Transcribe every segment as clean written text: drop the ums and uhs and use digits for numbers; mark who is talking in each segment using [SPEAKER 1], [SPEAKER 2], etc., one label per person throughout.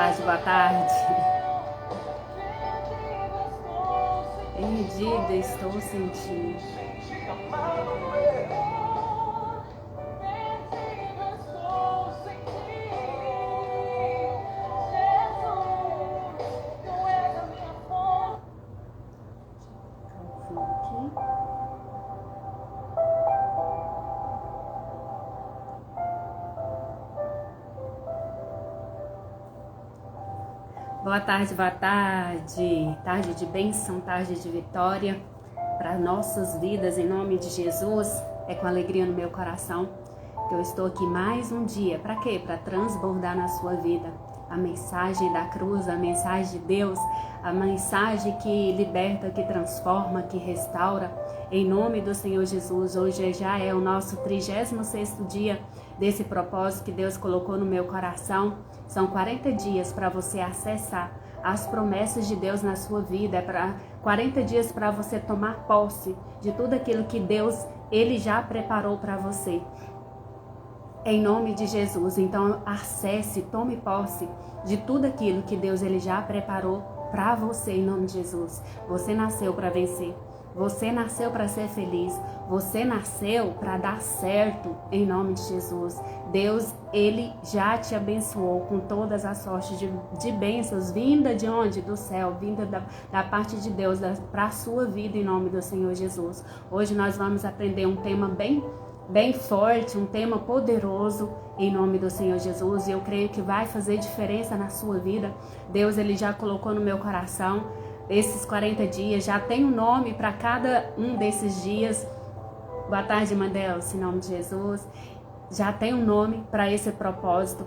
[SPEAKER 1] boa tarde. Perdida estou sentindo. Boa tarde, boa tarde. Tarde de bênção, tarde de vitória para nossas vidas, em nome de Jesus. É com alegria no meu coração que eu estou aqui mais um dia. Para quê? Para transbordar na sua vida a mensagem da cruz, a mensagem de Deus, a mensagem que liberta, que transforma, que restaura. Em nome do Senhor Jesus, hoje já é o nosso 36º dia desse propósito que Deus colocou no meu coração. São 40 dias para você acessar as promessas de Deus na sua vida. É para 40 dias para você tomar posse de tudo aquilo que Deus ele já preparou para você. Em nome de Jesus. Então acesse, tome posse de tudo aquilo que Deus ele já preparou para você em nome de Jesus. Você nasceu para vencer. Você nasceu para ser feliz. Você nasceu para dar certo em nome de Jesus. Deus, ele já te abençoou com todas as sortes de bênçãos, vinda de onde? Do céu, vinda da parte de Deus para a sua vida em nome do Senhor Jesus. Hoje nós vamos aprender um tema bem forte, um tema poderoso em nome do Senhor Jesus. E eu creio que vai fazer diferença na sua vida. Deus, ele já colocou no meu coração esses 40 dias, já tem um nome para cada um desses dias. Boa tarde, Mandelce, em nome de Jesus. Já tem um nome para esse propósito.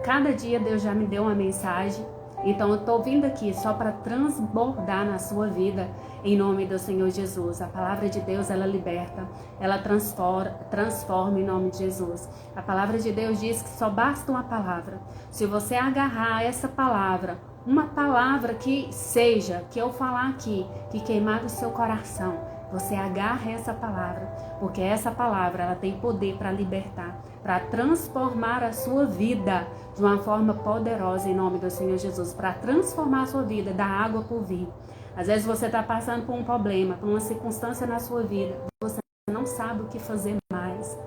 [SPEAKER 1] Cada dia Deus já me deu uma mensagem. Então eu estou vindo aqui só para transbordar na sua vida em nome do Senhor Jesus. A palavra de Deus, ela liberta, ela transforma em nome de Jesus. A palavra de Deus diz que só basta uma palavra. Se você agarrar essa palavra, uma palavra que seja, que eu falar aqui, que queimar o seu coração, você agarra essa palavra, porque essa palavra ela tem poder para libertar, para transformar a sua vida de uma forma poderosa em nome do Senhor Jesus, para transformar a sua vida da água para o vinho. Às vezes você está passando por um problema, por uma circunstância na sua vida, você não sabe o que fazer mais.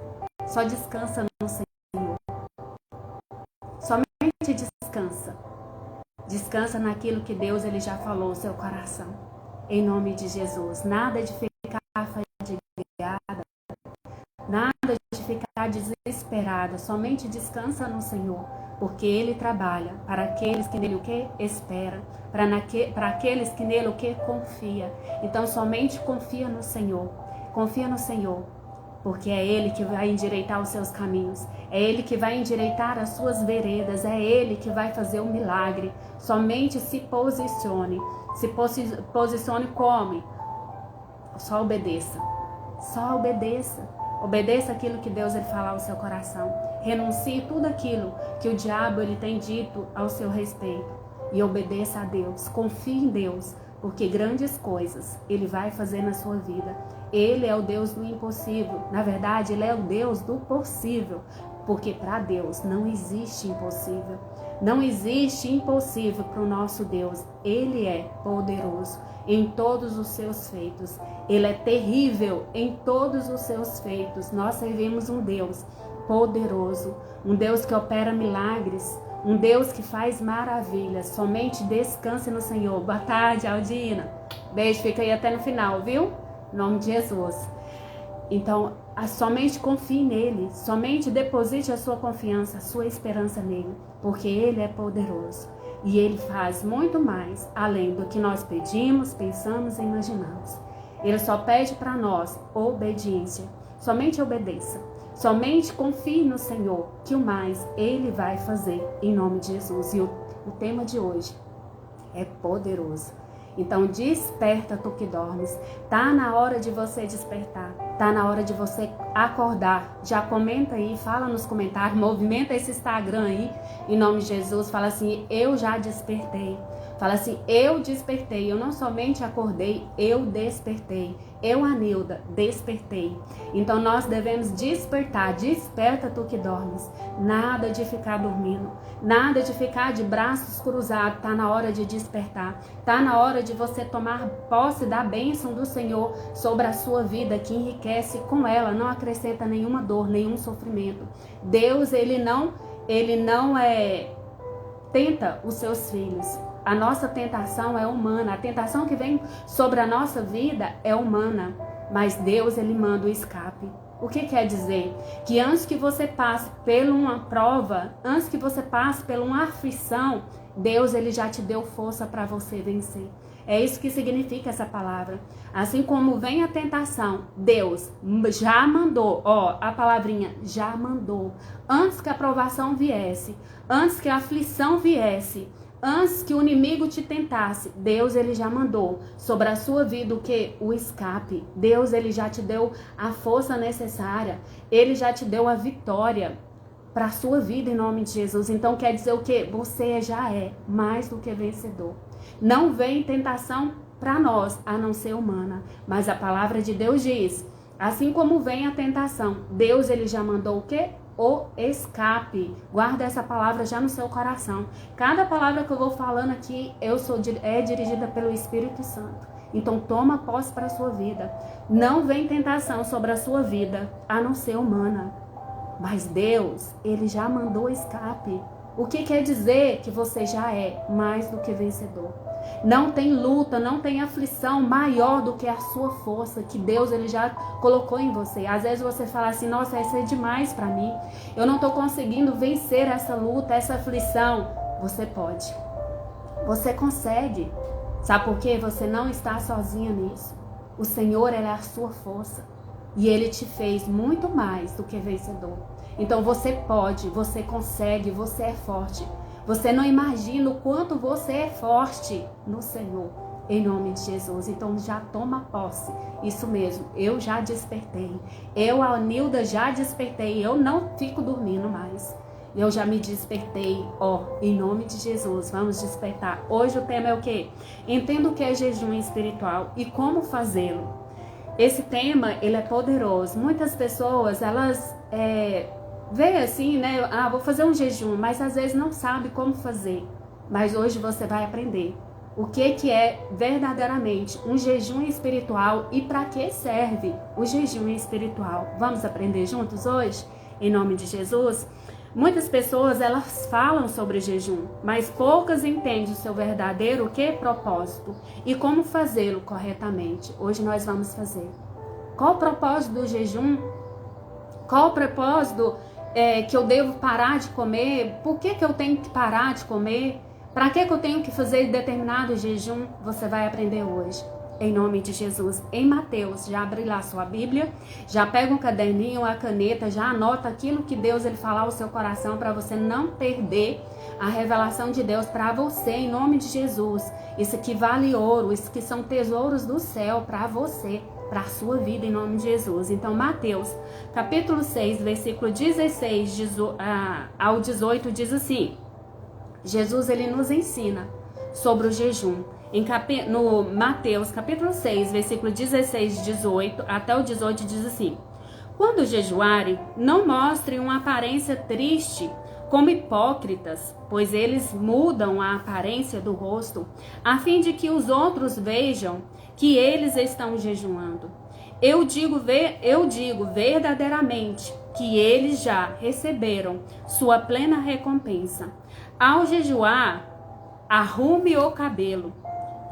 [SPEAKER 1] Só descansa no Senhor. Somente descansa. Descansa naquilo que Deus ele já falou no seu coração. Em nome de Jesus. Nada de ficar fadigada. Nada de ficar desesperada. Somente descansa no Senhor. Porque Ele trabalha para aqueles que nele o que espera. Para aqueles que nele o que confia. Então somente confia no Senhor. Confia no Senhor. Porque é Ele que vai endireitar os seus caminhos. É Ele que vai endireitar as suas veredas. É Ele que vai fazer o milagre. Somente se posicione. Se posicione como? Só obedeça. Só obedeça. Obedeça aquilo que Deus ele falar ao seu coração. Renuncie tudo aquilo que o diabo ele tem dito ao seu respeito. E obedeça a Deus. Confie em Deus. Porque grandes coisas Ele vai fazer na sua vida. Ele é o Deus do impossível. Na verdade, Ele é o Deus do possível. Porque para Deus não existe impossível. Não existe impossível para o nosso Deus. Ele é poderoso em todos os seus feitos. Ele é terrível em todos os seus feitos. Nós servimos um Deus poderoso. Um Deus que opera milagres. Um Deus que faz maravilhas. Somente descanse no Senhor. Boa tarde, Aldina. Beijo, fica aí até no final, viu? Em nome de Jesus. Então, somente confie nele. Somente deposite a sua confiança, a sua esperança nele. Porque ele é poderoso. E ele faz muito mais, além do que nós pedimos, pensamos e imaginamos. Ele só pede para nós obediência. Somente obedeça. Somente confie no Senhor, que o mais Ele vai fazer em nome de Jesus. E o tema de hoje é poderoso. Então desperta tu que dormes. Tá na hora de você despertar. Tá na hora de você acordar. Já comenta aí, fala nos comentários, movimenta esse Instagram aí, em nome de Jesus. Fala assim, eu já despertei. Fala assim, eu despertei, eu não somente acordei, eu despertei. Eu, Anilda, despertei. Então nós devemos despertar, desperta tu que dormes. Nada de ficar dormindo, nada de ficar de braços cruzados, tá na hora de despertar. Tá na hora de você tomar posse da bênção do Senhor sobre a sua vida, que enriquece com ela, não acrescenta nenhuma dor, nenhum sofrimento. Deus, ele não tenta os seus filhos. A nossa tentação é humana. A tentação que vem sobre a nossa vida é humana. Mas Deus, ele manda o escape. O que quer dizer? Que antes que você passe por uma prova, antes que você passe por uma aflição, Deus, ele já te deu força para você vencer. É isso que significa essa palavra. Assim como vem a tentação, Deus já mandou, a palavrinha já mandou. Antes que a provação viesse, antes que a aflição viesse, antes que o inimigo te tentasse, Deus, ele já mandou sobre a sua vida o que? O escape. Deus, ele já te deu a força necessária. Ele já te deu a vitória para a sua vida em nome de Jesus. Então quer dizer o que? Você já é mais do que vencedor. Não vem tentação para nós, a não ser humana. Mas a palavra de Deus diz, assim como vem a tentação, Deus, ele já mandou o quê? O escape. Guarda essa palavra já no seu coração. Cada palavra que eu vou falando aqui, é dirigida pelo Espírito Santo. Então toma posse para a sua vida. Não vem tentação sobre a sua vida, a não ser humana. Mas Deus, ele já mandou o escape. O que quer dizer que você já é mais do que vencedor? Não tem luta, não tem aflição maior do que a sua força, que Deus, ele já colocou em você. Às vezes você fala assim, nossa, isso é demais para mim. Eu não estou conseguindo vencer essa luta, essa aflição. Você pode. Você consegue. Sabe por quê? Você não está sozinha nisso. O Senhor, ele é a sua força. E ele te fez muito mais do que vencedor. Então você pode, você consegue, você é forte. Você não imagina o quanto você é forte no Senhor, em nome de Jesus. Então já toma posse. Isso mesmo, eu já despertei. Eu, Anilda, já despertei. Eu não fico dormindo mais. Eu já me despertei, em nome de Jesus. Vamos despertar. Hoje o tema é o quê? Entenda o que é jejum espiritual e como fazê-lo. Esse tema, ele é poderoso. Muitas pessoas, elas vê assim, né? Vou fazer um jejum, mas às vezes não sabe como fazer. Mas hoje você vai aprender o que é verdadeiramente um jejum espiritual e para que serve o jejum espiritual. Vamos aprender juntos hoje? Em nome de Jesus? Muitas pessoas, elas falam sobre jejum, mas poucas entendem o seu verdadeiro propósito e como fazê-lo corretamente. Hoje nós vamos fazer. Qual o propósito do jejum? Qual o propósito que eu devo parar de comer? Por que eu tenho que parar de comer? Para que eu tenho que fazer determinado jejum? Você vai aprender hoje. Em nome de Jesus, em Mateus, já abre lá sua Bíblia, já pega um caderninho, a caneta, já anota aquilo que Deus ele falar ao seu coração para você não perder a revelação de Deus para você, em nome de Jesus. Isso aqui vale ouro, isso aqui são tesouros do céu para você, para a sua vida, em nome de Jesus. Então, Mateus, capítulo 6, versículo 16 ao 18, diz assim, Jesus ele nos ensina sobre o jejum. No Mateus, capítulo 6, versículo 16 e 18, até o 18 diz assim, quando jejuarem, não mostrem uma aparência triste como hipócritas, pois eles mudam a aparência do rosto, a fim de que os outros vejam que eles estão jejuando. Eu digo verdadeiramente que eles já receberam sua plena recompensa. Ao jejuar, arrume o cabelo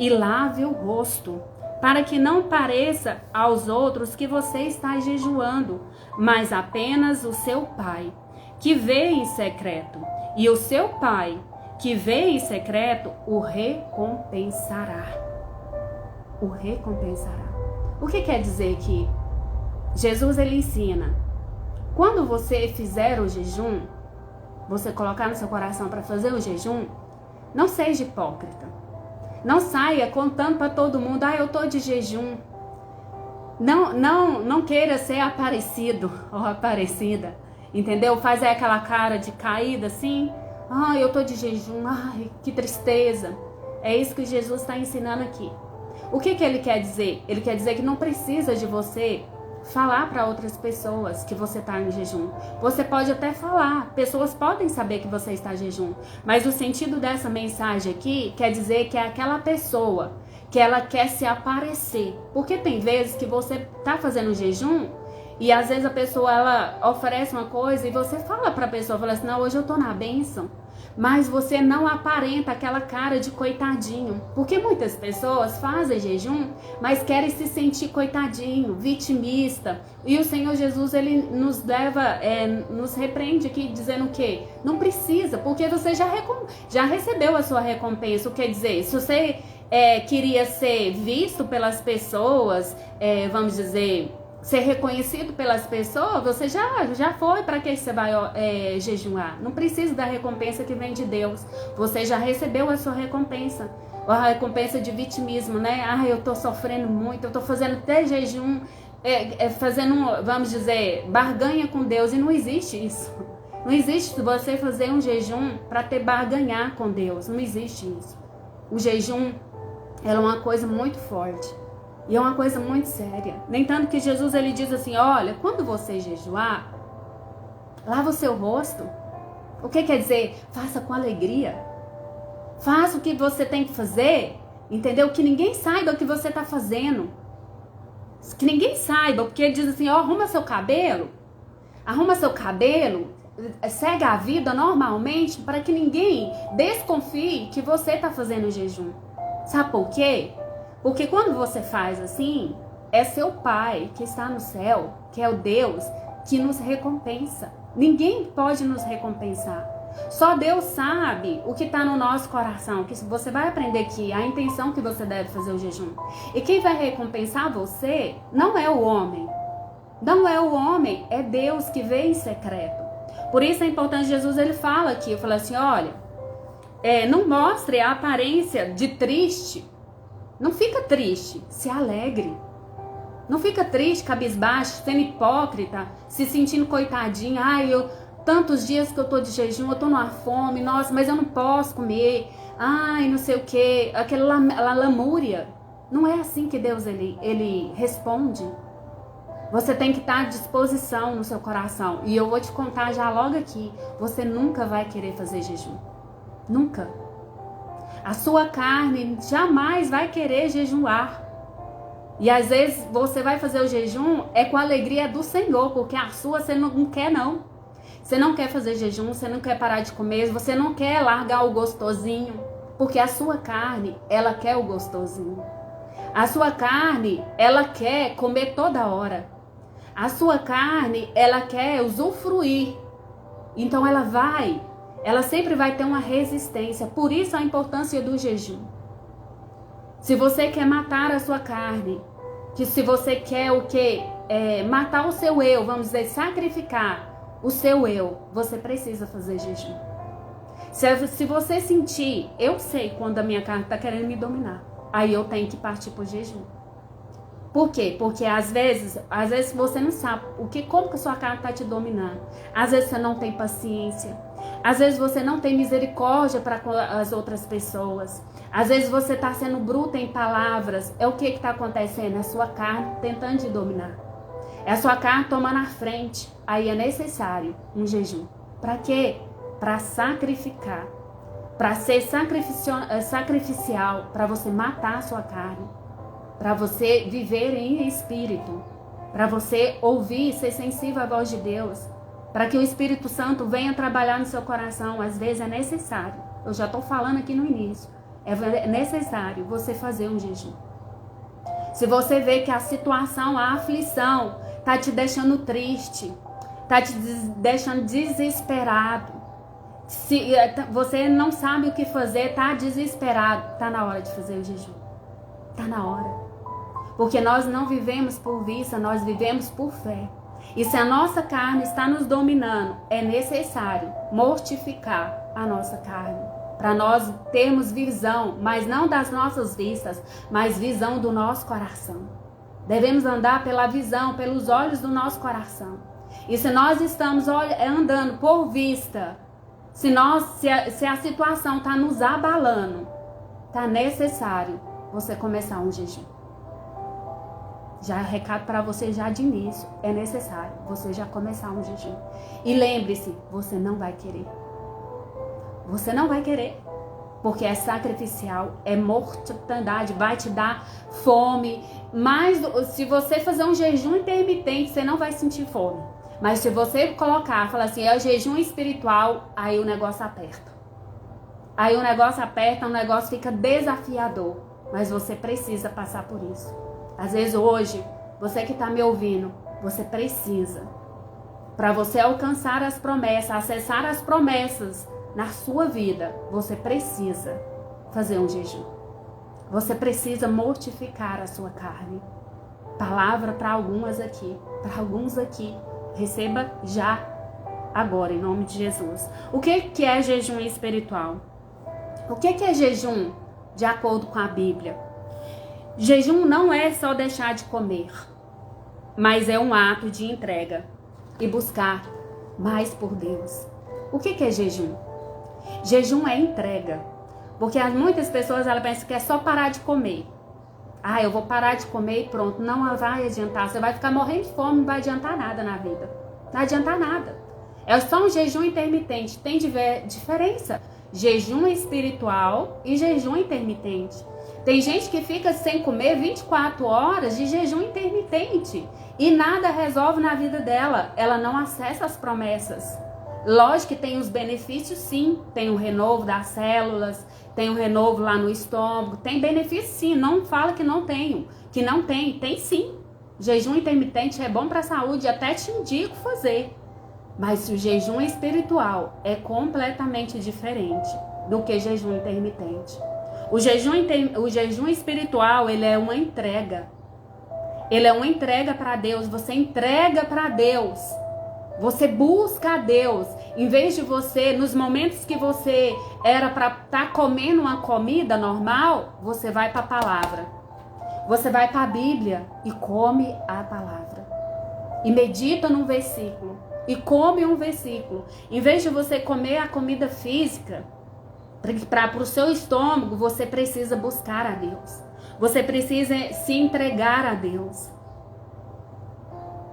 [SPEAKER 1] e lave o rosto, para que não pareça aos outros que você está jejuando, mas apenas o seu Pai, que vê em secreto. E o seu Pai, que vê em secreto, o recompensará. O recompensará. O que quer dizer que Jesus ele ensina? Quando você fizer o jejum, você colocar no seu coração para fazer o jejum, não seja hipócrita. Não saia contando para todo mundo, eu tô de jejum. Não queira ser aparecido ou aparecida, entendeu? Faz aquela cara de caída assim, eu tô de jejum, que tristeza. É isso que Jesus está ensinando aqui. O que ele quer dizer? Ele quer dizer que não precisa de você falar para outras pessoas que você está em jejum. Você pode até falar, pessoas podem saber que você está em jejum, mas o sentido dessa mensagem aqui quer dizer que é aquela pessoa que ela quer se aparecer. Porque tem vezes que você está fazendo jejum e às vezes a pessoa ela oferece uma coisa e você fala para a pessoa, fala assim, não, hoje eu tô na bênção. Mas você não aparenta aquela cara de coitadinho. Porque muitas pessoas fazem jejum, mas querem se sentir coitadinho, vitimista. E o Senhor Jesus, ele nos leva, nos repreende aqui dizendo o quê? Não precisa, porque você já recebeu a sua recompensa. Quer dizer, se você queria ser visto pelas pessoas, vamos dizer, ser reconhecido pelas pessoas, você já foi. Para que você vai jejuar? Não precisa da recompensa que vem de Deus. Você já recebeu a sua recompensa. A recompensa de vitimismo, né? Eu tô sofrendo muito, eu tô fazendo até jejum, fazendo, vamos dizer, barganha com Deus. E não existe isso. Não existe você fazer um jejum para ter barganhar com Deus. Não existe isso. O jejum é uma coisa muito forte. E é uma coisa muito séria. Nem tanto que Jesus ele diz assim, olha, quando você jejuar, lava o seu rosto. O que quer dizer? Faça com alegria. Faça o que você tem que fazer, entendeu? Que ninguém saiba o que você está fazendo. Que ninguém saiba, porque ele diz assim, arruma seu cabelo. Arruma seu cabelo, segue a vida normalmente, para que ninguém desconfie que você está fazendo jejum. Sabe por quê? Porque quando você faz assim, é seu Pai que está no céu, que é o Deus que nos recompensa. Ninguém pode nos recompensar. Só Deus sabe o que está no nosso coração. Que você vai aprender aqui a intenção que você deve fazer o jejum. E quem vai recompensar você não é o homem. Não é o homem, é Deus que vê em secreto. Por isso é importante, Jesus ele fala aqui, fala assim, olha, não mostre a aparência de triste. Não fica triste, se alegre. Não fica triste, cabisbaixo, sendo hipócrita, se sentindo coitadinha. Tantos dias que eu tô de jejum, eu tô numa fome, nossa, mas eu não posso comer. Não sei o que, aquela lamúria. Não é assim que Deus ele responde. Você tem que estar à disposição no seu coração. E eu vou te contar já logo aqui, você nunca vai querer fazer jejum. Nunca. A sua carne jamais vai querer jejuar. E às vezes você vai fazer o jejum com a alegria do Senhor, porque a sua você não quer não. Você não quer fazer jejum, você não quer parar de comer, você não quer largar o gostosinho, porque a sua carne, ela quer o gostosinho. A sua carne, ela quer comer toda hora. A sua carne, ela quer usufruir. Então ela sempre vai ter uma resistência. Por isso a importância do jejum. Se você quer matar a sua carne, que se você quer o quê? Matar o seu eu, vamos dizer, sacrificar o seu eu, você precisa fazer jejum. Se você sentir, eu sei quando a minha carne está querendo me dominar, aí eu tenho que partir para o jejum. Por quê? Porque às vezes você não sabe como que a sua carne está te dominando. Às vezes você não tem paciência. Às vezes você não tem misericórdia para com as outras pessoas. Às vezes você está sendo bruta em palavras. É o que está acontecendo? É a sua carne tentando te dominar. É a sua carne tomando a frente. Aí é necessário um jejum. Para quê? Para sacrificar. Para ser sacrificial. Para você matar a sua carne. Para você viver em espírito. Para você ouvir, ser sensível à voz de Deus. Para que o Espírito Santo venha trabalhar no seu coração. Às vezes é necessário. Eu já estou falando aqui no início. É necessário você fazer um jejum. Se você vê que a situação, a aflição, está te deixando triste, está te deixando desesperado, se você não sabe o que fazer, está desesperado, está na hora de fazer o jejum. Está na hora. Porque nós não vivemos por vista, nós vivemos por fé. E se a nossa carne está nos dominando, é necessário mortificar a nossa carne. Para nós termos visão, mas não das nossas vistas, mas visão do nosso coração. Devemos andar pela visão, pelos olhos do nosso coração. E se nós estamos andando por vista, se a situação está nos abalando, tá necessário você começar um jejum. Já é recado para você já de início, é necessário você já começar um jejum. E lembre-se, você não vai querer. Você não vai querer, porque é sacrificial, é mortandade, vai te dar fome. Mas se você fazer um jejum intermitente, você não vai sentir fome. Mas se você colocar, falar assim, é o jejum espiritual, aí o negócio aperta. Aí o negócio aperta, o negócio fica desafiador. Mas você precisa passar por isso. Às vezes hoje, você que está me ouvindo, você precisa. Para você alcançar as promessas, acessar as promessas na sua vida, você precisa fazer um jejum. Você precisa mortificar a sua carne. Palavra para algumas aqui, para alguns aqui. Receba já, agora, em nome de Jesus. O que é jejum espiritual? O que é jejum de acordo com a Bíblia? Jejum não é só deixar de comer, mas é um ato de entrega e buscar mais por Deus. O que é jejum? Jejum é entrega, porque muitas pessoas elas pensam que é só parar de comer. Eu vou parar de comer e pronto, não vai adiantar. Você vai ficar morrendo de fome, não vai adiantar nada na vida. Não vai adiantar nada. É só um jejum intermitente. Tem diferença. Jejum espiritual e jejum intermitente. Tem gente que fica sem comer 24 horas de jejum intermitente e nada resolve na vida dela. Ela não acessa as promessas. Lógico que tem os benefícios, sim. Tem o renovo das células, tem o renovo lá no estômago. Tem benefício, sim. Não fala que não tenho. Que não tem. Tem sim. Jejum intermitente é bom para a saúde. Até te indico fazer. Mas o jejum espiritual é completamente diferente do que jejum intermitente. O jejum espiritual, ele é uma entrega. Ele é uma entrega para Deus. Você entrega para Deus. Você busca a Deus. Em vez de você, nos momentos que você era para estar comendo uma comida normal, você vai para a palavra. Você vai para a Bíblia e come a palavra. E medita num versículo. E come um versículo. Em vez de você comer a comida física, para o seu estômago, você precisa buscar a Deus. Você precisa se entregar a Deus.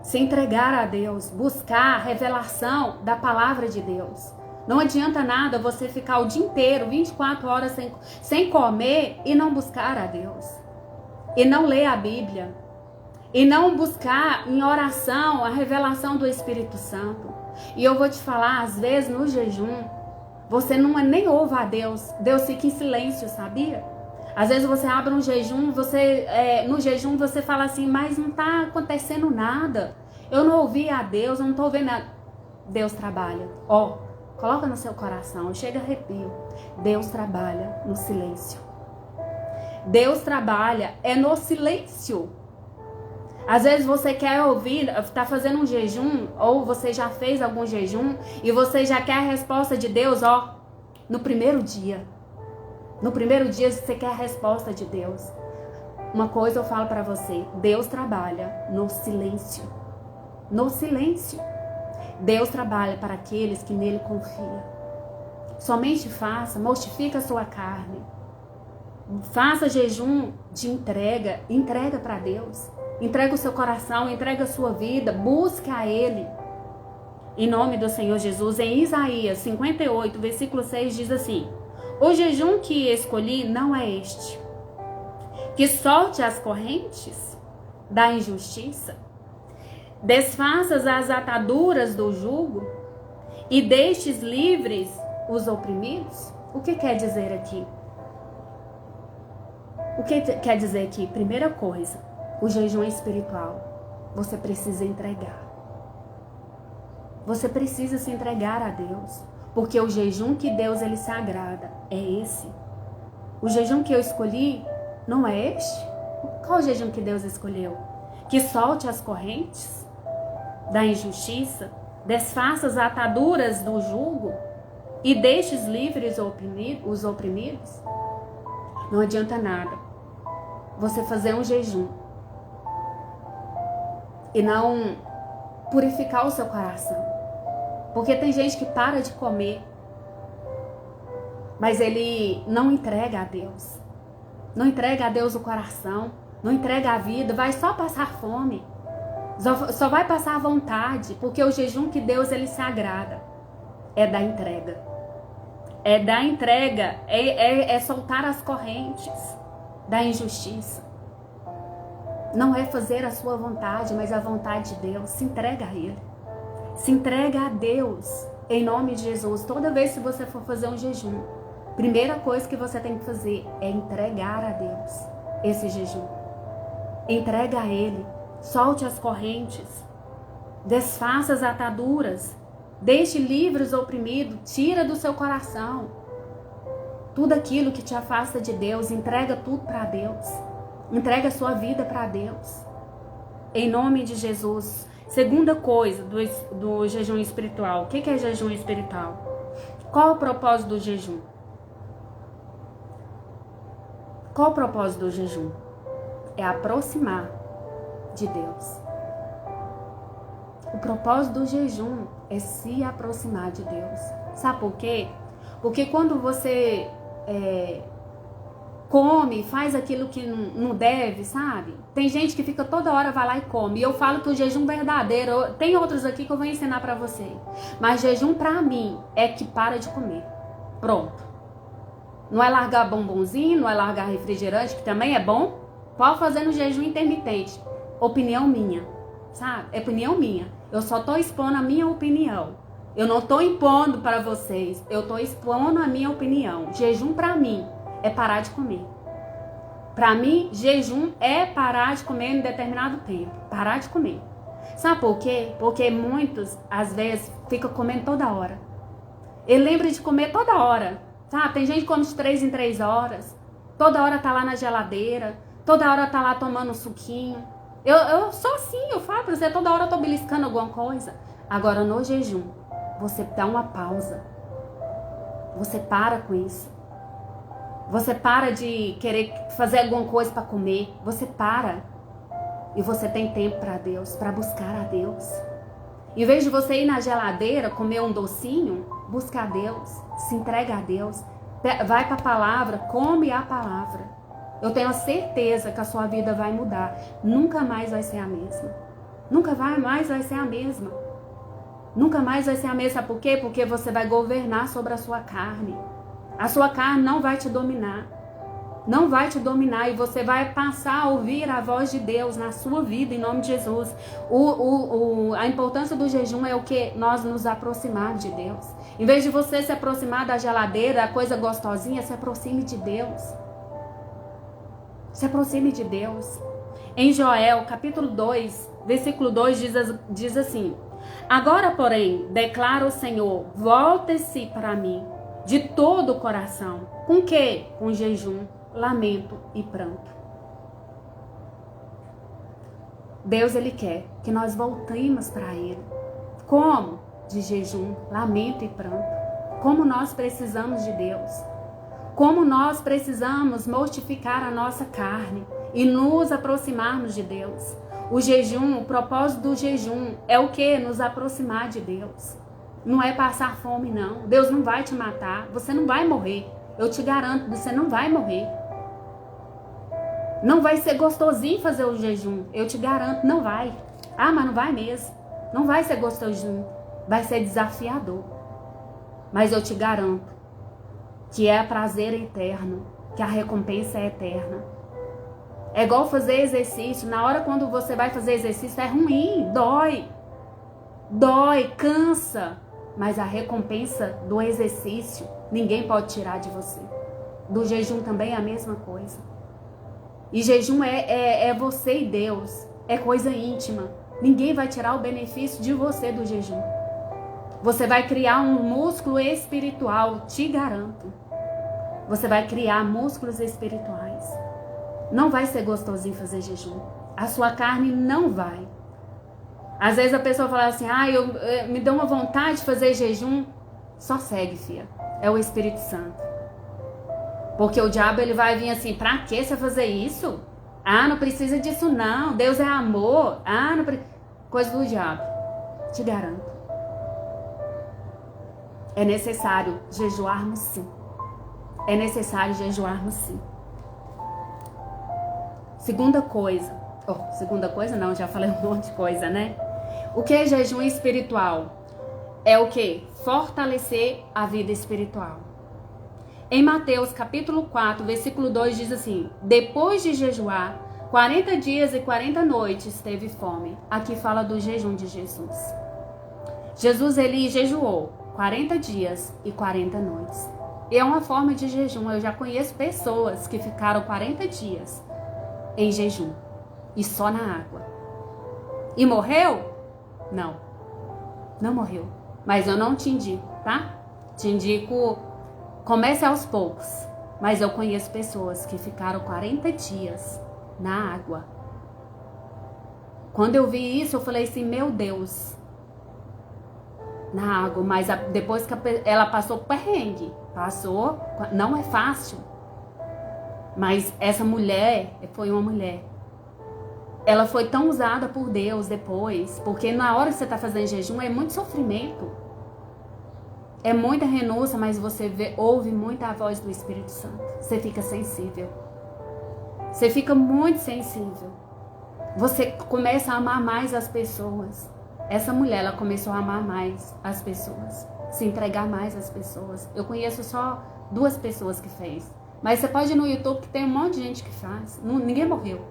[SPEAKER 1] Se entregar a Deus. Buscar a revelação da palavra de Deus. Não adianta nada você ficar o dia inteiro, 24 horas sem comer e não buscar a Deus. E não ler a Bíblia. E não buscar em oração a revelação do Espírito Santo. E eu vou te falar, às vezes no jejum, você nem ouve a Deus. Deus fica em silêncio, sabia? Às vezes você abre um jejum, no jejum você fala assim, mas não está acontecendo nada. Eu não ouvi a Deus, eu não estou vendo nada. Deus trabalha. Coloca no seu coração, chega arrepio. Deus trabalha no silêncio. Deus trabalha no silêncio. Às vezes você quer ouvir, está fazendo um jejum, ou você já fez algum jejum, e você já quer a resposta de Deus, no primeiro dia. No primeiro dia você quer a resposta de Deus. Uma coisa eu falo para você, Deus trabalha no silêncio. No silêncio. Deus trabalha para aqueles que nele confiam. Somente mortifica a sua carne. Faça jejum de entrega para Deus. Entrega o seu coração, entrega a sua vida, busca a Ele. Em nome do Senhor Jesus, em Isaías 58, versículo 6, diz assim: o jejum que escolhi não é este, que solte as correntes da injustiça, desfaças as ataduras do jugo e deixes livres os oprimidos. O que quer dizer aqui? O que quer dizer aqui? Primeira coisa, o jejum espiritual, você precisa entregar. Você precisa se entregar a Deus, porque o jejum que Deus ele se agrada é esse. O jejum que eu escolhi não é este? Qual o jejum que Deus escolheu? Que solte as correntes da injustiça, desfaça as ataduras do jugo e deixes livres os oprimidos? Não adianta nada você fazer um jejum e não purificar o seu coração. Porque tem gente que para de comer, mas ele não entrega a Deus. Não entrega a Deus o coração. Não entrega a vida. Vai só passar fome. Só vai passar vontade. Porque o jejum que Deus ele se agrada é da entrega. É da entrega. É soltar as correntes da injustiça. Não é fazer a sua vontade, mas a vontade de Deus. Se entrega a Ele. Se entrega a Deus. Em nome de Jesus. Toda vez que você for fazer um jejum, primeira coisa que você tem que fazer é entregar a Deus esse jejum. Entrega a Ele. Solte as correntes. Desfaça as ataduras. Deixe livre os oprimidos. Tira do seu coração tudo aquilo que te afasta de Deus. Entrega tudo para Deus. Entrega a sua vida para Deus. Em nome de Jesus. Segunda coisa do jejum espiritual. O que é jejum espiritual? Qual o propósito do jejum? Qual o propósito do jejum? É aproximar de Deus. O propósito do jejum é se aproximar de Deus. Sabe por quê? Porque quando você come, faz aquilo que não deve, sabe? Tem gente que fica toda hora, vai lá e come. E eu falo que o jejum verdadeiro, tem outros aqui que eu vou ensinar pra você. Mas jejum pra mim é que para de comer. Pronto. Não é largar bombonzinho, não é largar refrigerante, que também é bom. Pode fazer no jejum intermitente. Opinião minha, sabe? É opinião minha. Eu só tô expondo a minha opinião. Eu não tô impondo para vocês. Eu tô expondo a minha opinião. Jejum pra mim é parar de comer. Para mim, jejum é parar de comer em determinado tempo. Parar de comer. Sabe por quê? Porque muitos, às vezes, ficam comendo toda hora. Ele lembra de comer toda hora. Sabe? Tem gente que come de 3 em 3 horas. Toda hora tá lá na geladeira. Toda hora tá lá tomando um suquinho. Eu sou assim, eu falo pra você. Toda hora eu tô beliscando alguma coisa. Agora, no jejum, você dá uma pausa. Você para com isso. Você para de querer fazer alguma coisa para comer. Você para. E você tem tempo para Deus, para buscar a Deus. Em vez de você ir na geladeira, comer um docinho, busca a Deus. Se entrega a Deus. Vai para a palavra, come a palavra. Eu tenho a certeza que a sua vida vai mudar. Nunca mais vai ser a mesma. Nunca mais vai ser a mesma. Nunca mais vai ser a mesma. Sabe por quê? Porque você vai governar sobre a sua carne. A sua carne não vai te dominar. Não vai te dominar e você vai passar a ouvir a voz de Deus na sua vida, em nome de Jesus. A importância do jejum é o que? Nós nos aproximarmos de Deus. Em vez de você se aproximar da geladeira, a coisa gostosinha, se aproxime de Deus. Se aproxime de Deus. Em Joel, capítulo 2, versículo 2, diz assim: Agora, porém, declara o Senhor, volte-se para mim de todo o coração. Com quê? Com jejum, lamento e pranto. Deus, Ele quer que nós voltemos para Ele. Como? De jejum, lamento e pranto. Como nós precisamos de Deus. Como nós precisamos mortificar a nossa carne e nos aproximarmos de Deus. O jejum, o propósito do jejum é o quê? Nos aproximar de Deus. Não é passar fome, não. Deus não vai te matar. Você não vai morrer. Eu te garanto, você não vai morrer. Não vai ser gostosinho fazer o jejum. Eu te garanto, não vai. Ah, mas não vai mesmo. Não vai ser gostosinho. Vai ser desafiador. Mas eu te garanto que é prazer eterno. Que a recompensa é eterna. É igual fazer exercício. Na hora quando você vai fazer exercício é ruim. Dói. Dói, cansa. Mas a recompensa do exercício ninguém pode tirar de você. Do jejum também é a mesma coisa. E jejum é você e Deus. É coisa íntima. Ninguém vai tirar o benefício de você do jejum. Você vai criar um músculo espiritual, te garanto. Você vai criar músculos espirituais. Não vai ser gostosinho fazer jejum. A sua carne não vai. Às vezes a pessoa fala assim, me deu uma vontade de fazer jejum. Só segue, filha. É o Espírito Santo. Porque o diabo ele vai vir assim, pra que você fazer isso? Ah, não precisa disso não. Deus é amor. Ah, não precisa. Coisa do diabo. Te garanto. É necessário jejuarmos sim. É necessário jejuarmos sim. Segunda coisa não, já falei um monte de coisa, né? O que é jejum espiritual? É o que? Fortalecer a vida espiritual. Em Mateus capítulo 4, versículo 2 diz assim: depois de jejuar 40 dias e 40 noites teve fome. Aqui fala do jejum de Jesus. Jesus, ele jejuou 40 dias e 40 noites. E é uma forma de jejum. Eu já conheço pessoas que ficaram 40 dias em jejum e só na água. E morreu? Não. Não morreu. Mas eu não te indico, tá? Te indico, comece aos poucos. Mas eu conheço pessoas que ficaram 40 dias na água. Quando eu vi isso, eu falei assim, meu Deus, na água. Mas depois que ela passou perrengue, passou, não é fácil. Mas essa mulher foi uma mulher. Ela foi tão usada por Deus depois, porque na hora que você está fazendo jejum é muito sofrimento. É muita renúncia, mas você ouve muito a voz do Espírito Santo. Você fica sensível. Você fica muito sensível. Você começa a amar mais as pessoas. Essa mulher, ela começou a amar mais as pessoas. Se entregar mais às pessoas. Eu conheço só 2 pessoas que fez. Mas você pode ir no YouTube que tem um monte de gente que faz. Ninguém morreu.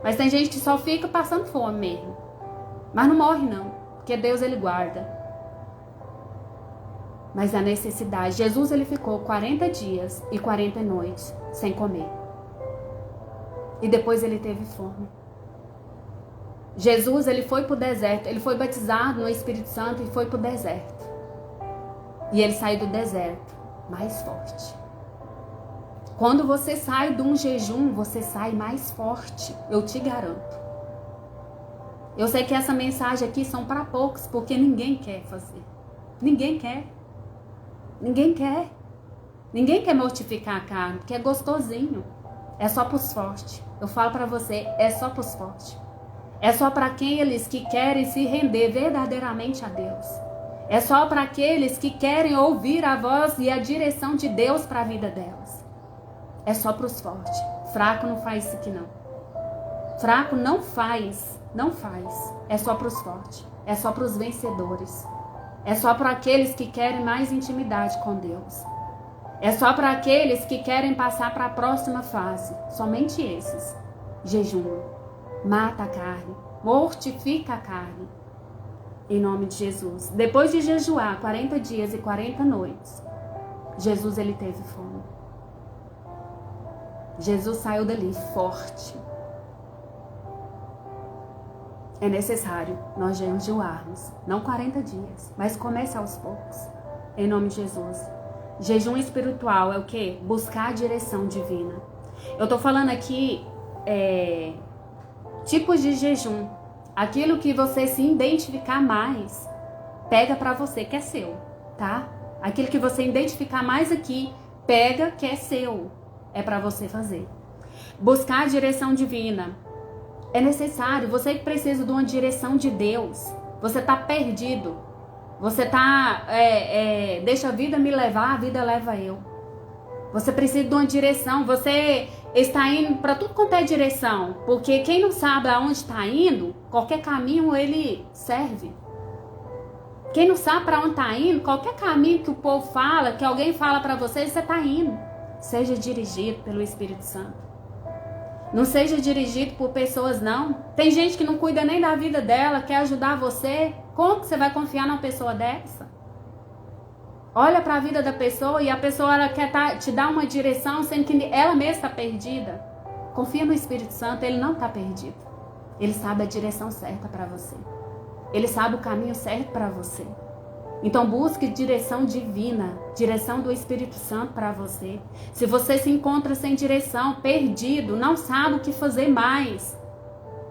[SPEAKER 1] Mas tem gente que só fica passando fome mesmo. Mas não morre não. Porque Deus, ele guarda. Mas a necessidade. Jesus, ele ficou 40 dias e 40 noites sem comer. E depois ele teve fome. Jesus, ele foi para o deserto. Ele foi batizado no Espírito Santo e foi para o deserto. E ele saiu do deserto mais forte. Quando você sai de um jejum, você sai mais forte. Eu te garanto. Eu sei que essa mensagem aqui são para poucos, porque ninguém quer fazer. Ninguém quer. Ninguém quer. Ninguém quer mortificar a carne, porque é gostosinho. É só para os fortes. Eu falo para você, é só para os fortes. É só para aqueles que querem se render verdadeiramente a Deus. É só para aqueles que querem ouvir a voz e a direção de Deus para a vida delas. É só para os fortes. Fraco não faz isso aqui não. Fraco não faz. Não faz. É só para os fortes. É só para os vencedores. É só para aqueles que querem mais intimidade com Deus. É só para aqueles que querem passar para a próxima fase. Somente esses. Jejum. Mata a carne. Mortifica a carne. Em nome de Jesus. Depois de jejuar 40 dias e 40 noites, Jesus, ele teve fome. Jesus saiu dali forte. É necessário nós jejuarmos, não 40 dias, mas comece aos poucos, em nome de Jesus. Jejum espiritual é o quê? Buscar a direção divina. Eu tô falando aqui tipos de jejum. Aquilo que você se identificar mais, pega pra você que é seu, tá? Aquilo que você identificar mais aqui, pega que é seu. É para você fazer. Buscar a direção divina. É necessário. Você que precisa de uma direção de Deus. Você tá perdido. Você tá... deixa a vida me levar, a vida leva eu. Você precisa de uma direção. Você está indo para tudo quanto é direção. Porque quem não sabe aonde está indo, qualquer caminho ele serve. Quem não sabe para onde está indo, qualquer caminho que o povo fala, que alguém fala para você, você está indo. Seja dirigido pelo Espírito Santo. Não seja dirigido por pessoas, não. Tem gente que não cuida nem da vida dela, quer ajudar você. Como que você vai confiar numa pessoa dessa? Olha para a vida da pessoa e a pessoa ela quer te dar uma direção, sendo que ela mesma está perdida. Confia no Espírito Santo, ele não está perdido. Ele sabe a direção certa para você. Ele sabe o caminho certo para você. Então busque direção divina, direção do Espírito Santo para você. Se você se encontra sem direção, perdido, não sabe o que fazer mais,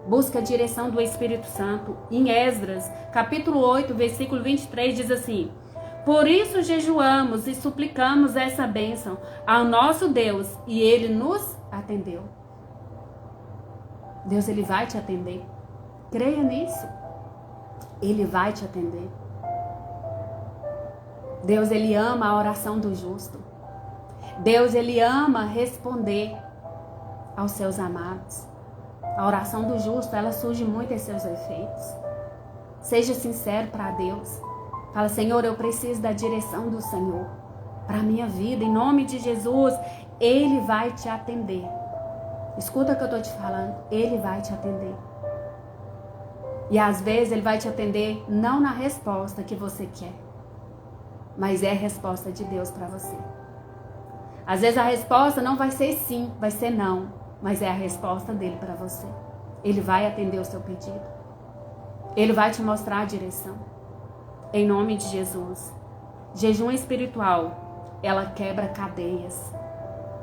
[SPEAKER 1] busque a direção do Espírito Santo. Em Esdras, capítulo 8, versículo 23, diz assim: por isso jejuamos e suplicamos essa bênção ao nosso Deus, e Ele nos atendeu. Deus, Ele vai te atender. Creia nisso. Ele vai te atender. Deus, Ele ama a oração do justo. Deus, Ele ama responder aos seus amados. A oração do justo, ela surge muito em seus efeitos. Seja sincero para Deus. Fala, Senhor, eu preciso da direção do Senhor para a minha vida. Em nome de Jesus, Ele vai te atender. Escuta o que eu estou te falando. Ele vai te atender. E às vezes Ele vai te atender não na resposta que você quer, mas é a resposta de Deus para você. Às vezes a resposta não vai ser sim, vai ser não, mas é a resposta dele para você. Ele vai atender o seu pedido. Ele vai te mostrar a direção. Em nome de Jesus. Jejum espiritual, ela quebra cadeias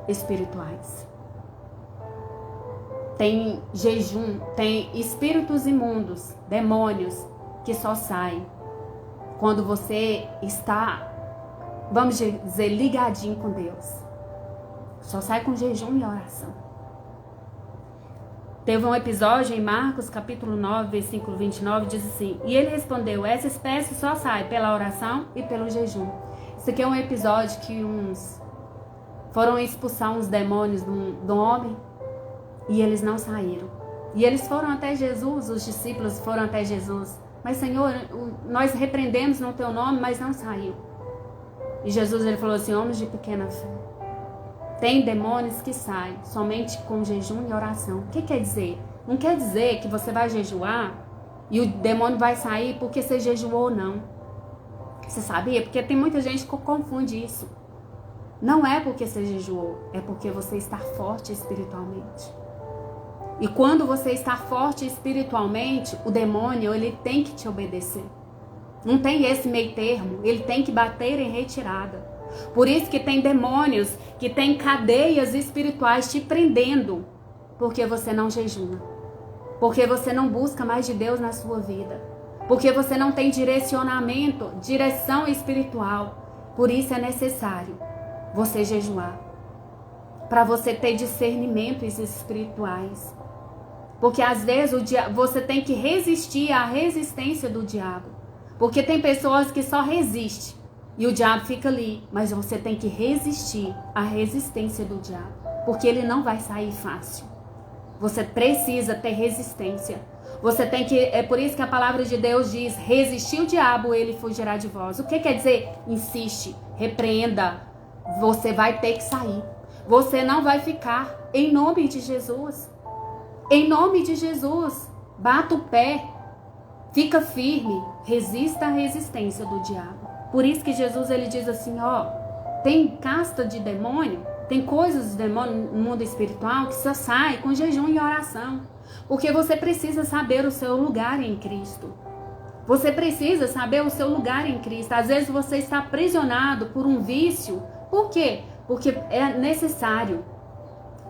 [SPEAKER 1] espirituais. Tem jejum, tem espíritos imundos, demônios, que só saem quando você está, vamos dizer, ligadinho com Deus. Só sai com jejum e oração. Teve um episódio em Marcos, capítulo 9, versículo 29, diz assim: e ele respondeu, essa espécie só sai pela oração e pelo jejum. Isso aqui é um episódio que foram expulsar uns demônios do homem e eles não saíram. E eles foram até Jesus, os discípulos foram até Jesus. Mas, Senhor, nós repreendemos no teu nome, mas não saiu. E Jesus, ele falou assim, homens de pequena fé. Tem demônios que saem somente com jejum e oração. O que quer dizer? Não quer dizer que você vai jejuar e o demônio vai sair porque você jejuou ou não. Você sabia? Porque tem muita gente que confunde isso. Não é porque você jejuou, é porque você está forte espiritualmente. E quando você está forte espiritualmente, o demônio, ele tem que te obedecer. Não tem esse meio termo, ele tem que bater em retirada. Por isso que tem demônios que tem cadeias espirituais te prendendo, porque você não jejua, porque você não busca mais de Deus na sua vida, porque você não tem direcionamento, direção espiritual. Por isso é necessário você jejuar, para você ter discernimentos espirituais. Porque às vezes você tem que resistir à resistência do diabo. Porque tem pessoas que só resistem e o diabo fica ali. Mas você tem que resistir à resistência do diabo. Porque ele não vai sair fácil. Você precisa ter resistência. Você tem que, é por isso que a palavra de Deus diz, resistir o diabo, ele fugirá de vós. O que quer dizer? Insiste, repreenda. Você vai ter que sair. Você não vai ficar, em nome de Jesus. Em nome de Jesus, bata o pé, fica firme, resista à resistência do diabo. Por isso que Jesus, ele diz assim, ó, tem casta de demônio, tem coisas de demônio no mundo espiritual que só sai com jejum e oração. Porque você precisa saber o seu lugar em Cristo. Você precisa saber o seu lugar em Cristo. Às vezes você está aprisionado por um vício. Por quê? Porque é necessário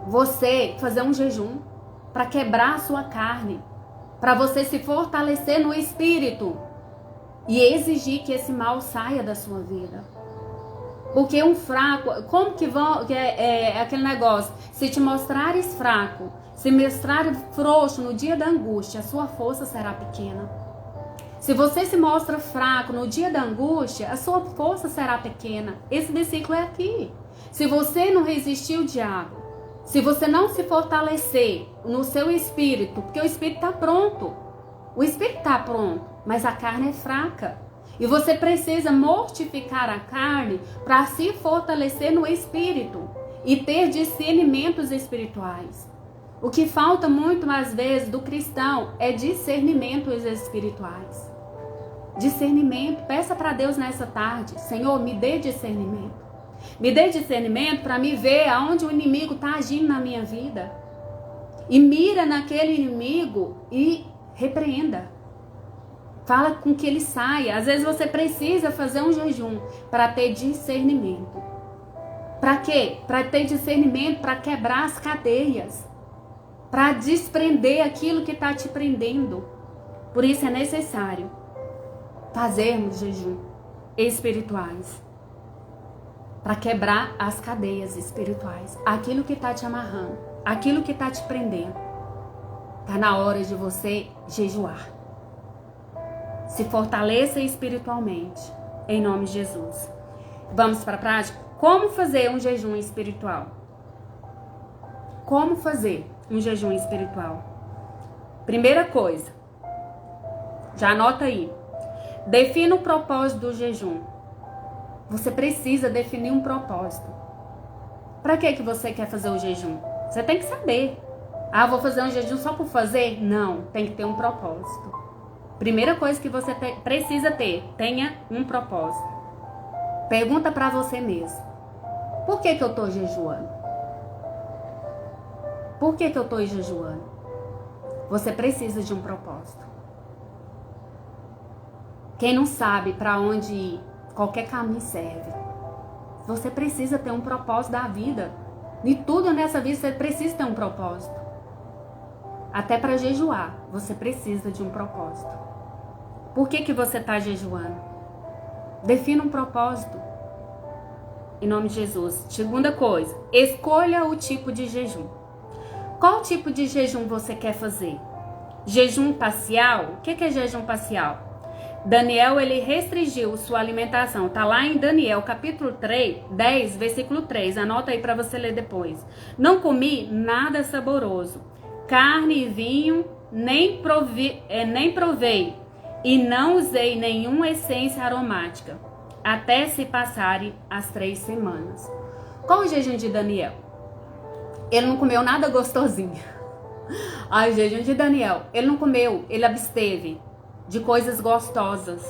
[SPEAKER 1] você fazer um jejum para quebrar a sua carne, para você se fortalecer no espírito e exigir que esse mal saia da sua vida. Porque um fraco, como que é aquele negócio? Se te mostrares fraco, se mostrares frouxo no dia da angústia, a sua força será pequena. Se você se mostra fraco no dia da angústia, a sua força será pequena. Esse versículo é aqui. Se você não resistir ao diabo, se você não se fortalecer no seu espírito, porque o espírito está pronto. O espírito está pronto, mas a carne é fraca. E você precisa mortificar a carne para se fortalecer no espírito e ter discernimentos espirituais. O que falta muito às vezes do cristão é discernimentos espirituais. Discernimento. Peça para Deus nessa tarde, Senhor, me dê discernimento. Me dê discernimento para me ver aonde o inimigo está agindo na minha vida. E mira naquele inimigo e repreenda. Fala com que ele saia. Às vezes você precisa fazer um jejum para ter discernimento. Para quê? Para ter discernimento, para quebrar as cadeias. Para desprender aquilo que está te prendendo. Por isso é necessário fazermos jejum espirituais. Para quebrar as cadeias espirituais. Aquilo que está te amarrando. Aquilo que está te prendendo. Está na hora de você jejuar. Se fortaleça espiritualmente. Em nome de Jesus. Vamos para a prática? Como fazer um jejum espiritual? Como fazer um jejum espiritual? Primeira coisa, já anota aí. Defina o propósito do jejum. Você precisa definir um propósito. Para que você quer fazer o jejum? Você tem que saber. Ah, vou fazer um jejum só por fazer? Não, tem que ter um propósito. Primeira coisa que você precisa ter, tenha um propósito. Pergunta para você mesmo. Por que eu estou jejuando? Por que eu estou jejuando? Você precisa de um propósito. Quem não sabe para onde ir, qualquer caminho serve. Você precisa ter um propósito da vida. E tudo nessa vida você precisa ter um propósito. Até para jejuar, você precisa de um propósito. Por que você está jejuando? Defina um propósito. Em nome de Jesus. Segunda coisa, escolha o tipo de jejum. Qual tipo de jejum você quer fazer? Jejum parcial? O que é jejum parcial? Daniel, ele restringiu sua alimentação. Tá lá em Daniel, capítulo 10, versículo 3. Anota aí para você ler depois. Não comi nada saboroso. Carne e vinho nem provei. E não usei nenhuma essência aromática. Até se passarem as 3 semanas. Qual o jejum de Daniel? Ele não comeu nada gostosinho. Ai, o jejum de Daniel. Ele não comeu, ele absteve de coisas gostosas,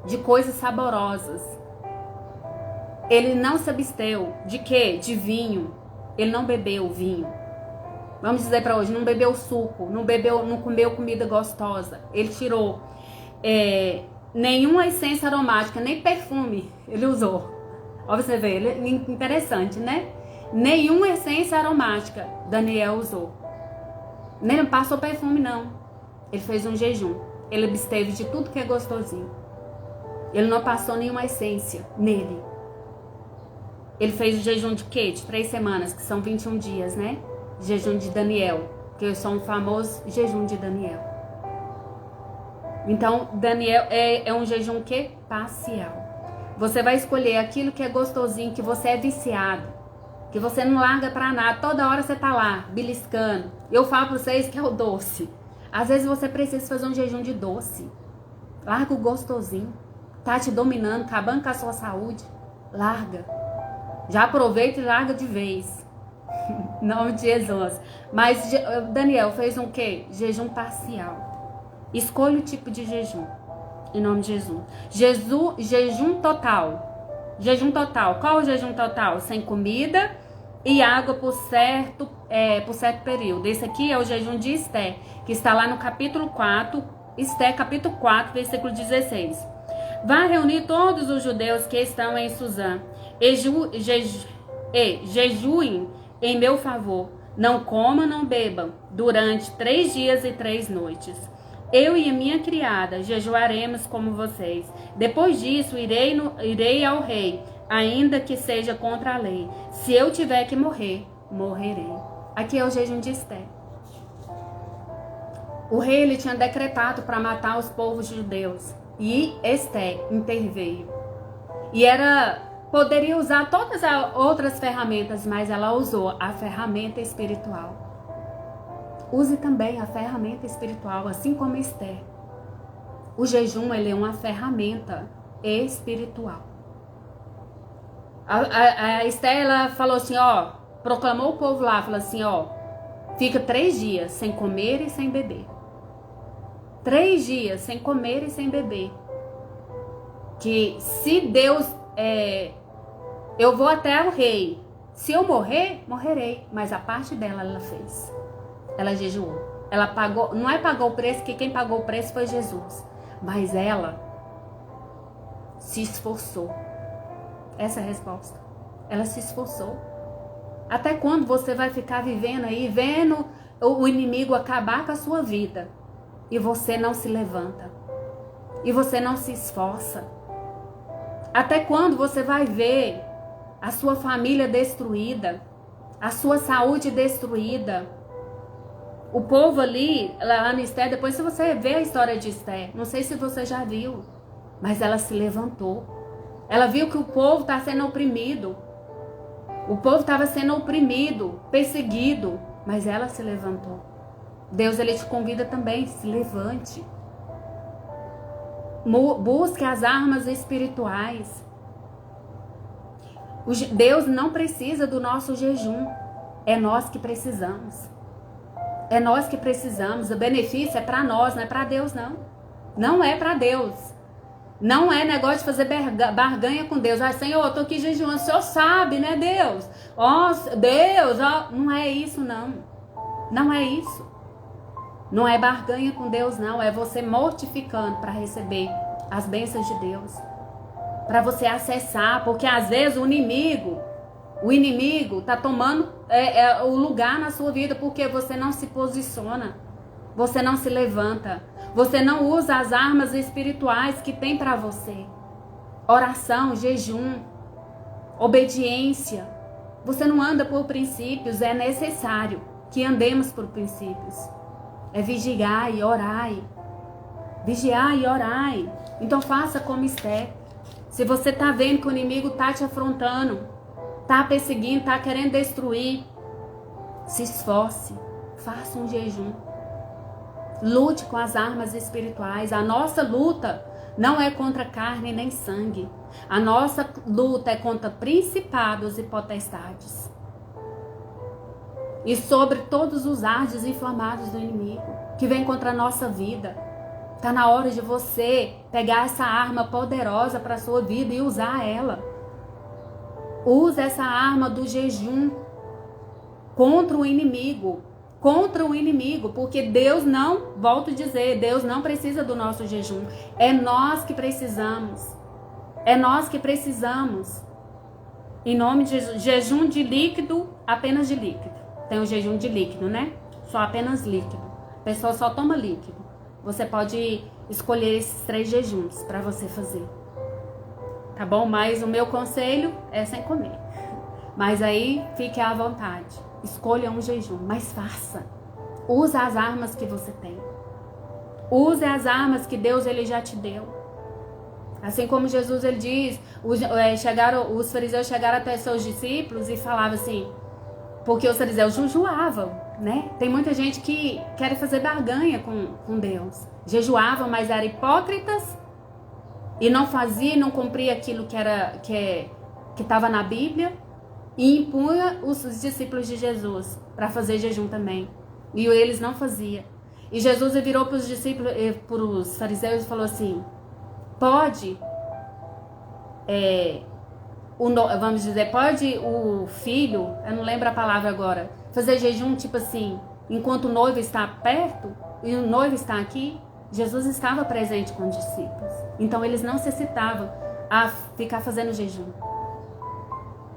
[SPEAKER 1] de coisas saborosas. Ele não se absteu de quê? De vinho. Ele não bebeu vinho. Vamos dizer para hoje, não bebeu suco, não comeu comida gostosa. Ele tirou nenhuma essência aromática, nem perfume ele usou. Ó, você vê, interessante, né? Nenhuma essência aromática Daniel usou. Nem passou perfume, não. Ele fez um jejum. Ele absteve de tudo que é gostosinho. Ele não passou nenhuma essência nele. Ele fez o jejum de quê? De 3 semanas, que são 21 dias, né? Jejum de Daniel, que são o famoso jejum de Daniel. Então, Daniel é um jejum que? Parcial. Você vai escolher aquilo que é gostosinho, que você é viciado, que você não larga pra nada. Toda hora você tá lá, beliscando. Eu falo pra vocês que é o doce. Às vezes você precisa fazer um jejum de doce. Larga o gostosinho. Tá te dominando, acabando com a sua saúde. Larga. Já aproveita e larga de vez. Em nome de Jesus. Mas Daniel fez um quê? Jejum parcial. Escolha o tipo de jejum. Em nome de Jesus. Jejum total. Jejum total. Qual o jejum total? Sem comida e água por certo período. Esse aqui é o jejum de Esté, que está lá no capítulo 4, Esté capítulo 4, versículo 16. Vá reunir todos os judeus que estão em Suzã e jejuem em meu favor. Não comam, não bebam, durante 3 dias e 3 noites. Eu e a minha criada jejuaremos como vocês. Depois disso, irei ao rei, ainda que seja contra a lei. Se eu tiver que morrer, morrerei. Aqui é o jejum de Esté. O rei ele tinha decretado para matar os povos judeus. E Esté interveio. E poderia usar todas as outras ferramentas, mas ela usou a ferramenta espiritual. Use também a ferramenta espiritual, assim como Esté. O jejum ele é uma ferramenta espiritual. A Esté ela falou assim, proclamou o povo lá, falou assim, fica 3 dias sem comer e sem beber. 3 dias sem comer e sem beber. Que se Deus, eu vou até o rei. Se eu morrer, morrerei. Mas a parte dela ela fez. Ela jejuou. Ela pagou, não pagou o preço, que quem pagou o preço foi Jesus. Mas ela se esforçou. Essa é a resposta. Ela se esforçou. Até quando você vai ficar vivendo aí, vendo o inimigo acabar com a sua vida? E você não se levanta. E você não se esforça. Até quando você vai ver a sua família destruída? A sua saúde destruída? O povo ali, lá no Esté, depois se você vê a história de Esté, não sei se você já viu, mas ela se levantou. Ela viu que o povo está sendo oprimido. O povo estava sendo oprimido, perseguido, mas ela se levantou. Deus, ele te convida também, se levante. Busque as armas espirituais. Deus não precisa do nosso jejum. É nós que precisamos. É nós que precisamos. O benefício é para nós, não é para Deus, não. Não é para Deus. Não é negócio de fazer barganha com Deus. Ah, Senhor, eu tô aqui jejuando. O Senhor sabe, né, Deus? Ó, Deus, ó. Não é isso, não. Não é isso. Não é barganha com Deus, não. É você mortificando para receber as bênçãos de Deus. Para você acessar. Porque às vezes o inimigo tá tomando o lugar na sua vida porque você não se posiciona. Você não se levanta. Você não usa as armas espirituais que tem para você. Oração, jejum, obediência. Você não anda por princípios. É necessário que andemos por princípios. É vigiar e orar. Vigiar e orar. Então faça como Esther. Se você tá vendo que o inimigo tá te afrontando, tá perseguindo, tá querendo destruir, se esforce. Faça um jejum. Lute com as armas espirituais. A nossa luta não é contra carne nem sangue. A nossa luta é contra principados e potestades. E sobre todos os ardes inflamados do inimigo que vem contra a nossa vida. Está na hora de você pegar essa arma poderosa para a sua vida e usar ela. Use essa arma do jejum contra o inimigo. Contra o inimigo, porque Deus não, volto a dizer, Deus não precisa do nosso jejum. É nós que precisamos. É nós que precisamos. Em nome de Jesus, jejum de líquido, apenas de líquido. Tem o jejum de líquido, né? Só apenas líquido. A pessoa só toma líquido. Você pode escolher esses 3 jejuns para você fazer. Tá bom? Mas o meu conselho é sem comer. Mas aí fique à vontade. Escolha um jejum, mas faça. Use as armas que você tem. Use as armas que Deus ele já te deu. Assim como Jesus ele diz, os fariseus chegaram até seus discípulos e falavam assim, porque os fariseus jejuavam, né? Tem muita gente que quer fazer barganha com Deus. Jejuavam, mas eram hipócritas e não faziam, não cumpriam aquilo que estava na Bíblia. E impunha os discípulos de Jesus para fazer jejum também. E eles não faziam. E Jesus virou para os discípulos, para os fariseus e falou assim, pode o filho, eu não lembro a palavra agora, fazer jejum tipo assim, enquanto o noivo está perto e o noivo está aqui? Jesus estava presente com os discípulos. Então eles não necessitavam a ficar fazendo jejum.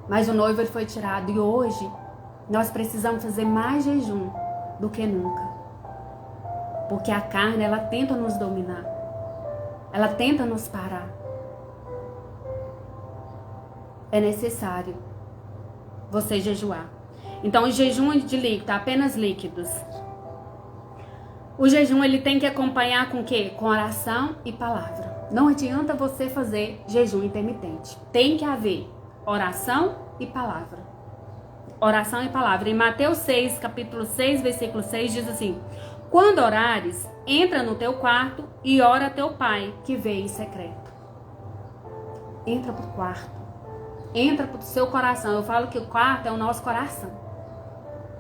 [SPEAKER 1] Mas o noivo ele foi tirado e hoje nós precisamos fazer mais jejum do que nunca. Porque a carne, ela tenta nos dominar. Ela tenta nos parar. É necessário você jejuar. Então o jejum de líquido, apenas líquidos. O jejum ele tem que acompanhar com o quê? Com oração e palavra. Não adianta você fazer jejum intermitente. Tem que haver oração e palavra. Oração e palavra. Em Mateus 6, capítulo 6, versículo 6, diz assim, quando orares, entra no teu quarto e ora a teu pai, que vê em secreto. Entra pro quarto. Entra pro seu coração. Eu falo que o quarto é o nosso coração.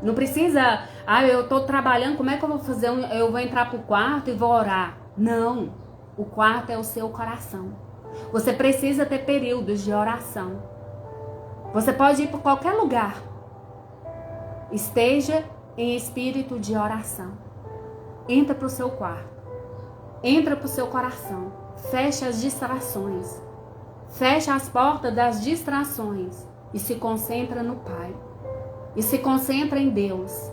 [SPEAKER 1] Não precisa, eu tô trabalhando, como é que eu vou fazer? Eu vou entrar pro quarto e vou orar. Não. O quarto é o seu coração. Você precisa ter períodos de oração. Você pode ir para qualquer lugar. Esteja em espírito de oração. Entra para o seu quarto. Entra para o seu coração. Fecha as distrações. Fecha as portas das distrações. E se concentra no Pai. E se concentra em Deus.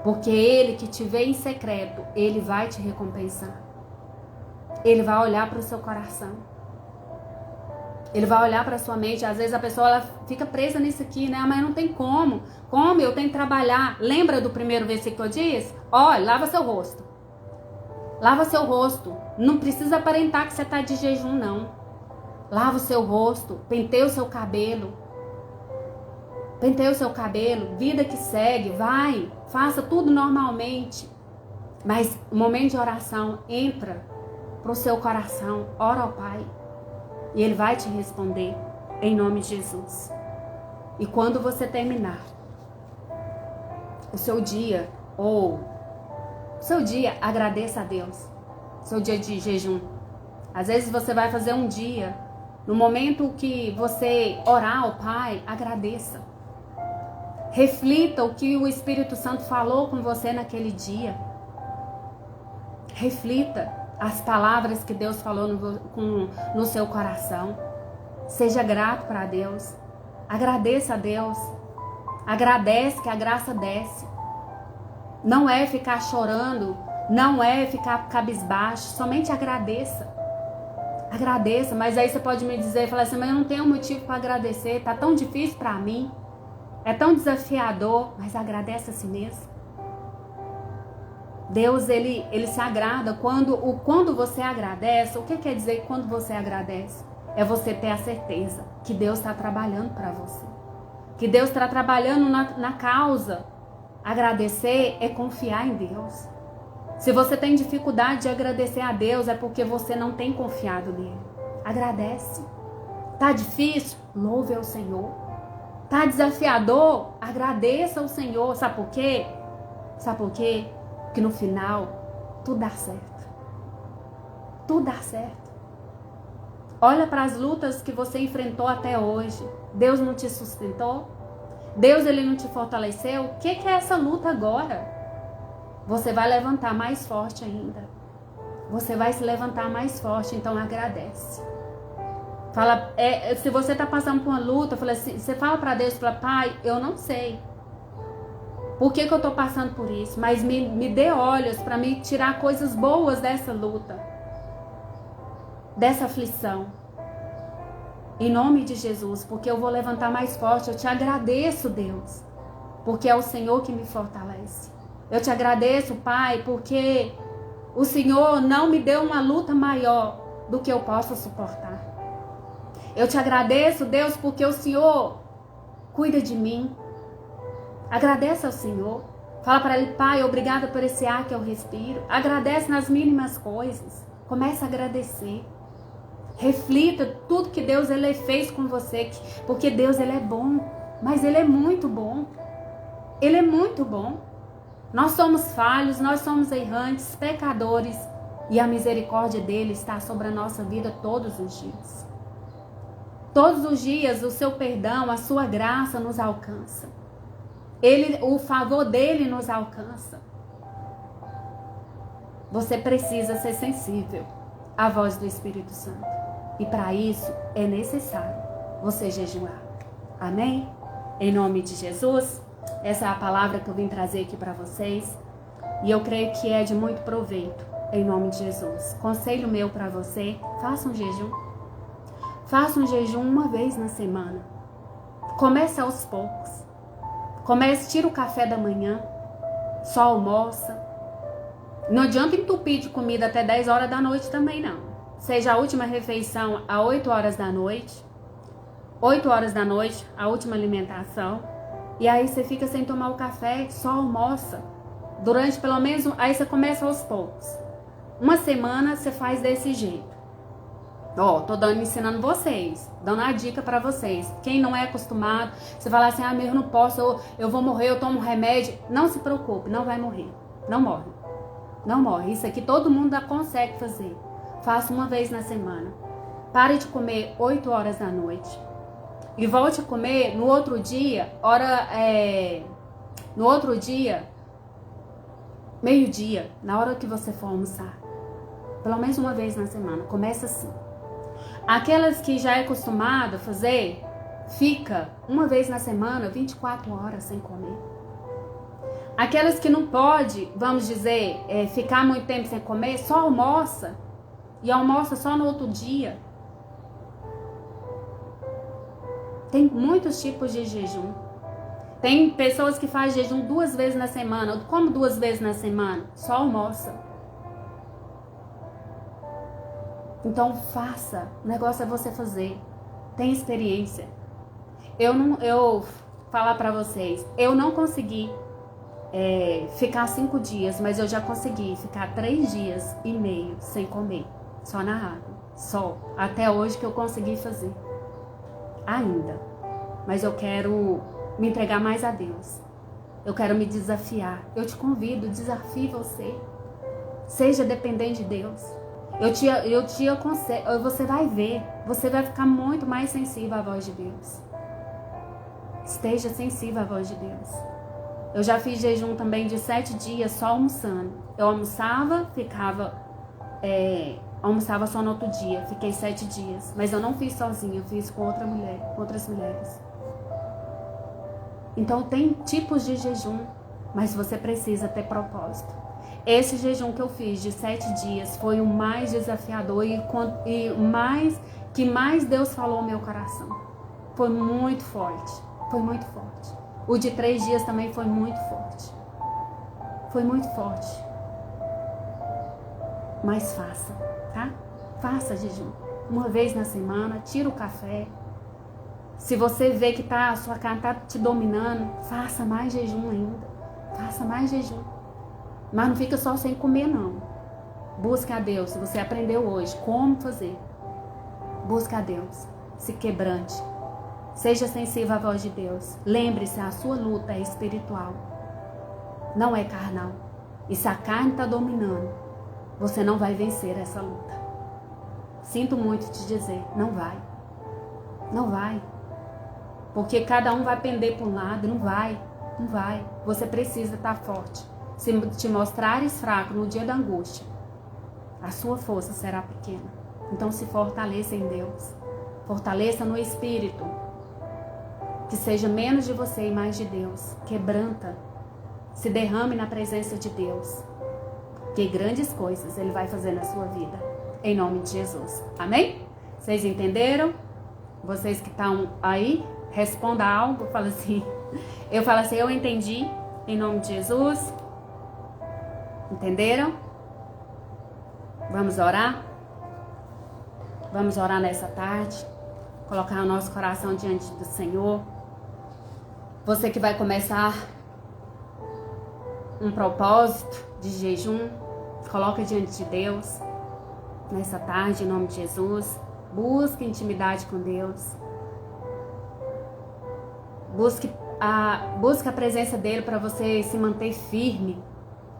[SPEAKER 1] Porque Ele que te vê em secreto, Ele vai te recompensar. Ele vai olhar para o seu coração. Ele vai olhar para a sua mente. Às vezes a pessoa ela fica presa nisso aqui, né? Mas não tem como. Como? Eu tenho que trabalhar. Lembra do primeiro versículo que eu disse? Olha, lava seu rosto. Lava seu rosto. Não precisa aparentar que você está de jejum, não. Lava o seu rosto. Penteia o seu cabelo. penteia o seu cabelo, vida que segue, vai, faça tudo normalmente. Mas o momento de oração, entra pro seu coração, ora ao Pai. E Ele vai te responder em nome de Jesus. E quando você terminar o seu dia, agradeça a Deus. Seu dia de jejum. Às vezes você vai fazer um dia, no momento que você orar ao Pai, agradeça. Reflita o que o Espírito Santo falou com você naquele dia. Reflita as palavras que Deus falou no seu coração. Seja grato para Deus. Agradeça a Deus. Agradece que a graça desce. Não é ficar chorando, não é ficar cabisbaixo, somente agradeça. Agradeça, mas aí você pode me dizer, falar assim, mas eu não tenho motivo para agradecer, tá tão difícil para mim, é tão desafiador, mas agradece a si mesmo. Deus, ele se agrada quando você agradece. O que quer dizer quando você agradece? É você ter a certeza que Deus está trabalhando para você, que Deus está trabalhando na causa. Agradecer é confiar em Deus. Se você tem dificuldade de agradecer a Deus, é porque você não tem confiado nele. Agradece. Tá difícil? Louve ao Senhor. Tá desafiador? Agradeça ao Senhor. Sabe por quê? Sabe por quê? Porque no final, tudo dá certo. Tudo dá certo. Olha para as lutas que você enfrentou até hoje. Deus não te sustentou? Deus, ele não te fortaleceu? O que é essa luta agora? Você vai levantar mais forte ainda. Você vai se levantar mais forte, então agradece. Fala, se você está passando por uma luta, fala assim, você fala para Deus, fala, Pai, eu não sei por que eu estou passando por isso, mas me dê olhos para me tirar coisas boas dessa luta, dessa aflição. Em nome de Jesus, porque eu vou levantar mais forte. Eu te agradeço, Deus, porque é o Senhor que me fortalece. Eu te agradeço, Pai, porque o Senhor não me deu uma luta maior do que eu possa suportar. Eu te agradeço, Deus, porque o Senhor cuida de mim. Agradece ao Senhor. Fala para Ele, Pai, obrigada por esse ar que eu respiro. Agradece nas mínimas coisas. Começa a agradecer. Reflita tudo que Deus ele fez com você, porque Deus ele é bom, mas ele é muito bom. Ele é muito bom. Nós somos falhos, nós somos errantes, pecadores, e a misericórdia dele está sobre a nossa vida todos os dias. Todos os dias o seu perdão, a sua graça nos alcança. O favor dele nos alcança. Você precisa ser sensível à voz do Espírito Santo. E para isso é necessário você jejuar. Amém? Em nome de Jesus, essa é a palavra que eu vim trazer aqui para vocês. E eu creio que é de muito proveito. Em nome de Jesus. Conselho meu para você, faça um jejum. Faça um jejum uma vez na semana. Comece aos poucos. Tira o café da manhã. Só almoça. Não adianta entupir de comida até 10 horas da noite também não. Seja a última refeição às 8 horas da noite. 8 horas da noite, a última alimentação. E aí você fica sem tomar o café, só almoça. Durante pelo menos, aí você começa aos poucos. Uma semana você faz desse jeito. Tô ensinando vocês, dando a dica para vocês. Quem não é acostumado, você fala assim, mas eu não posso, eu vou morrer, eu tomo remédio. Não se preocupe, não vai morrer. Não morre. Não morre. Isso aqui todo mundo consegue fazer. Faça uma vez na semana. Pare de comer 8 horas da noite. E volte a comer no outro dia, meio-dia, na hora que você for almoçar. Pelo menos uma vez na semana. Começa assim. Aquelas que já é acostumado a fazer, fica uma vez na semana, 24 horas sem comer. Aquelas que não pode, vamos dizer, ficar muito tempo sem comer, só almoça. E almoça só no outro dia. Tem muitos tipos de jejum. Tem pessoas que fazem jejum 2 vezes na semana. Como 2 vezes na semana? Só almoça. Então faça. O negócio é você fazer. Tem experiência. Eu falar para vocês, eu não consegui ficar 5 dias, mas eu já consegui ficar 3 dias e meio sem comer, só na água, só, até hoje que eu consegui fazer, ainda, mas eu quero me entregar mais a Deus, eu quero me desafiar, eu te convido, desafie você, seja dependente de Deus, eu te aconselho, você vai ver, você vai ficar muito mais sensível à voz de Deus, esteja sensível à voz de Deus. Eu já fiz jejum também de 7 dias só almoçando. Eu almoçava, almoçava só no outro dia. Fiquei 7 dias. Mas eu não fiz sozinha, eu fiz com outras mulheres. Então tem tipos de jejum, mas você precisa ter propósito. Esse jejum que eu fiz de 7 dias foi o mais desafiador e que mais Deus falou no meu coração. Foi muito forte. Foi muito forte. O de 3 dias também foi muito forte. Foi muito forte. Mas faça, tá? Faça jejum. Uma vez na semana, tira o café. Se você vê que a sua carne está te dominando, faça mais jejum ainda. Faça mais jejum. Mas não fica só sem comer, não. Busque a Deus. Se você aprendeu hoje como fazer, busque a Deus. Se quebrante. Seja sensível à voz de Deus. Lembre-se, a sua luta é espiritual. Não é carnal. E se a carne está dominando, você não vai vencer essa luta. Sinto muito te dizer, não vai. Não vai. Porque cada um vai pender para um lado, não vai. Não vai. Você precisa estar forte. Se te mostrares fraco no dia da angústia, a sua força será pequena. Então se fortaleça em Deus. Fortaleça no Espírito. Que seja menos de você e mais de Deus. Quebranta. Se derrame na presença de Deus. Que grandes coisas Ele vai fazer na sua vida. Em nome de Jesus. Amém? Vocês entenderam? Vocês que estão aí, responda algo. Fala assim. Eu falo assim, eu entendi. Em nome de Jesus. Entenderam? Vamos orar? Vamos orar nessa tarde. Colocar o nosso coração diante do Senhor. Você que vai começar um propósito de jejum, coloca diante de Deus nessa tarde, em nome de Jesus. Busque intimidade com Deus. Busque a presença dele para você se manter firme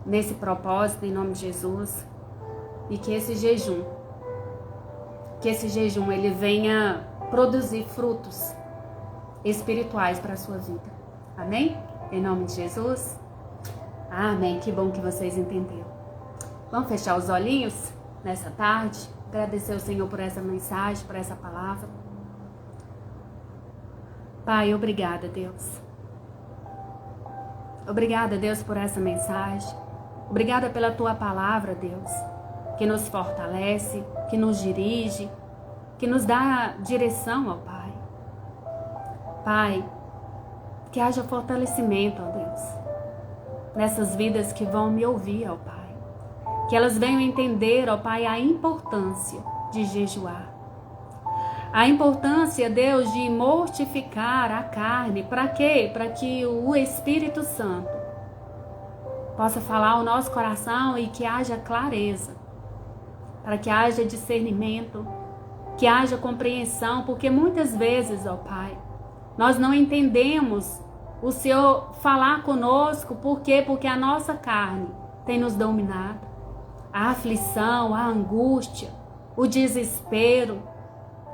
[SPEAKER 1] nesse propósito, em nome de Jesus. E que esse jejum ele venha produzir frutos espirituais para a sua vida. Amém? Em nome de Jesus. Amém. Que bom que vocês entenderam. Vamos fechar os olhinhos nessa tarde. Agradecer ao Senhor por essa mensagem, por essa palavra. Pai, obrigada, Deus. Obrigada, Deus, por essa mensagem. Obrigada pela tua palavra, Deus, que nos fortalece, que nos dirige, que nos dá direção, ó Pai. Pai, que haja fortalecimento, ó Deus, nessas vidas que vão me ouvir, ó Pai. Que elas venham entender, ó Pai, a importância de jejuar. A importância, Deus, de mortificar a carne. Para quê? Para que o Espírito Santo possa falar ao nosso coração e que haja clareza. Para que haja discernimento, que haja compreensão. Porque muitas vezes, ó Pai, nós não entendemos o Senhor falar conosco. Por quê? Porque a nossa carne tem nos dominado. A aflição, a angústia, o desespero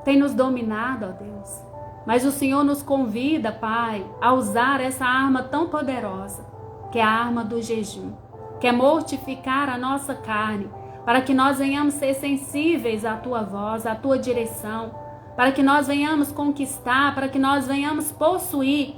[SPEAKER 1] tem nos dominado, ó Deus. Mas o Senhor nos convida, Pai, a usar essa arma tão poderosa, que é a arma do jejum, que é mortificar a nossa carne, para que nós venhamos ser sensíveis à Tua voz, à Tua direção, para que nós venhamos conquistar, para que nós venhamos possuir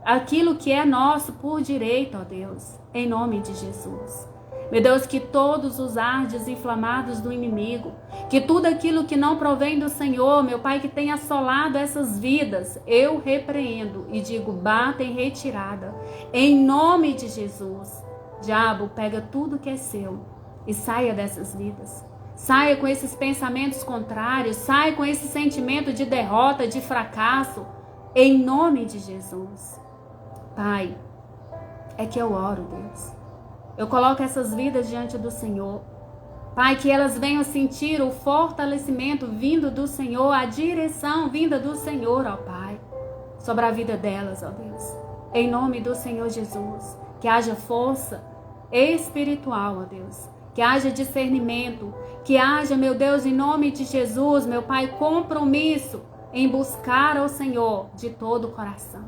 [SPEAKER 1] aquilo que é nosso por direito, ó Deus, em nome de Jesus. Meu Deus, que todos os ardes inflamados do inimigo, que tudo aquilo que não provém do Senhor, meu Pai, que tem assolado essas vidas, eu repreendo e digo, bata em retirada, em nome de Jesus. Diabo, pega tudo que é seu e saia dessas vidas. Saia com esses pensamentos contrários, saia com esse sentimento de derrota, de fracasso, em nome de Jesus. Pai, é que eu oro, Deus. Eu coloco essas vidas diante do Senhor. Pai, que elas venham sentir o fortalecimento vindo do Senhor, a direção vinda do Senhor, ó Pai, sobre a vida delas, ó Deus. Em nome do Senhor Jesus, que haja força espiritual, ó Deus. Que haja discernimento, que haja, meu Deus, em nome de Jesus, meu Pai, compromisso em buscar ao Senhor de todo o coração.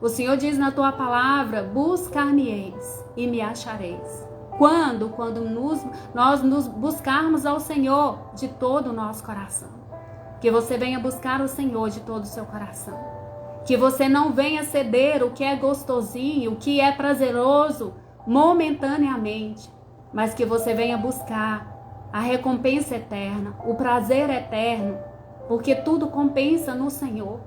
[SPEAKER 1] O Senhor diz na tua palavra, buscar-me-eis e me achareis. Quando nós nos buscarmos ao Senhor de todo o nosso coração. Que você venha buscar o Senhor de todo o seu coração. Que você não venha ceder o que é gostosinho, o que é prazeroso momentaneamente, mas que você venha buscar a recompensa eterna, o prazer eterno, porque tudo compensa no Senhor.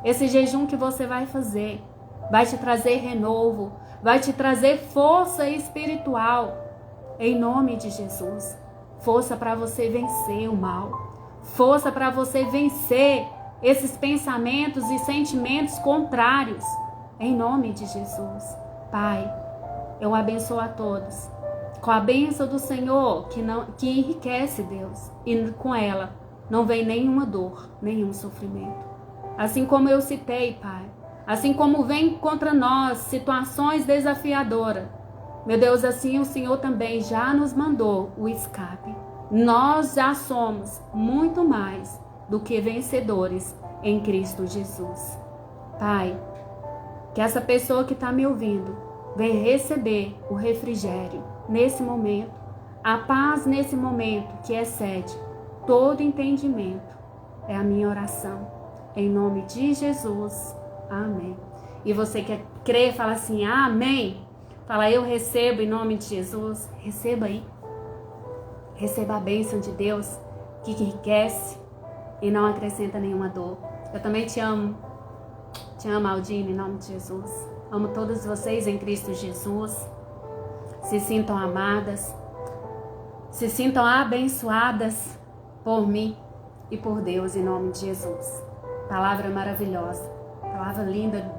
[SPEAKER 1] Esse jejum que você vai fazer vai te trazer renovo, vai te trazer força espiritual, em nome de Jesus. Força para você vencer o mal, força para você vencer esses pensamentos e sentimentos contrários, em nome de Jesus. Pai, eu abençoo a todos com a bênção do Senhor que enriquece, Deus, e com ela não vem nenhuma dor, nenhum sofrimento. Assim como eu citei, Pai, assim como vem contra nós situações desafiadoras, meu Deus, assim o Senhor também já nos mandou o escape. Nós já somos muito mais do que vencedores em Cristo Jesus. Pai, que essa pessoa que está me ouvindo venha receber o refrigério nesse momento, a paz nesse momento que excede todo entendimento. É a minha oração. Em nome de Jesus. Amém. E você que crê, fala assim, amém. Fala, eu recebo em nome de Jesus. Receba aí. Receba a bênção de Deus que enriquece e não acrescenta nenhuma dor. Eu também te amo. Te amo, Aldine, em nome de Jesus. Amo todos vocês em Cristo Jesus. Se sintam amadas. Se sintam abençoadas por mim e por Deus, em nome de Jesus. Palavra maravilhosa. Palavra linda,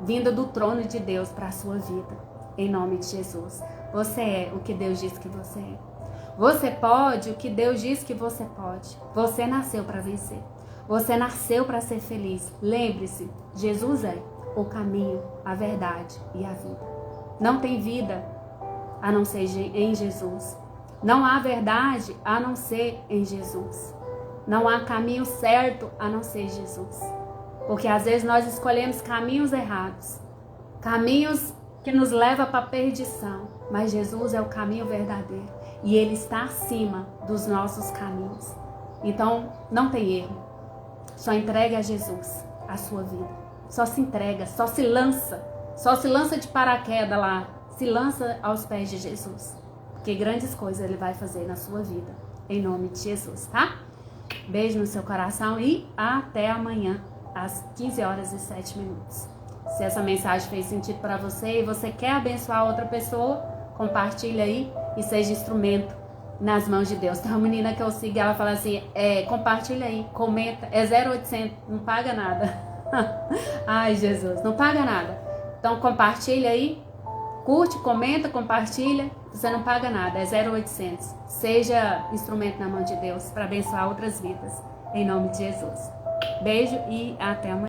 [SPEAKER 1] vinda do trono de Deus para a sua vida. Em nome de Jesus. Você é o que Deus diz que você é. Você pode o que Deus diz que você pode. Você nasceu para vencer. Você nasceu para ser feliz. Lembre-se, Jesus é o caminho, a verdade e a vida. Não tem vida a não ser em Jesus. Não há verdade a não ser em Jesus. Não há caminho certo a não ser Jesus. Porque às vezes nós escolhemos caminhos errados. Caminhos que nos levam para a perdição. Mas Jesus é o caminho verdadeiro. E Ele está acima dos nossos caminhos. Então, não tem erro. Só entregue a Jesus a sua vida. Só se entrega, só se lança de paraquedas lá. Se lança aos pés de Jesus. Porque grandes coisas Ele vai fazer na sua vida. Em nome de Jesus, tá? Beijo no seu coração e até amanhã, às 15h07. Se essa mensagem fez sentido para você e você quer abençoar outra pessoa, compartilha aí e seja instrumento nas mãos de Deus. Tem uma menina que eu sigo, ela fala assim, compartilha aí, comenta, é 0800, não paga nada. Ai, Jesus, não paga nada. Então compartilha aí, curte, comenta, compartilha, você não paga nada, é 0800. Seja instrumento na mão de Deus para abençoar outras vidas, em nome de Jesus. Beijo e até amanhã.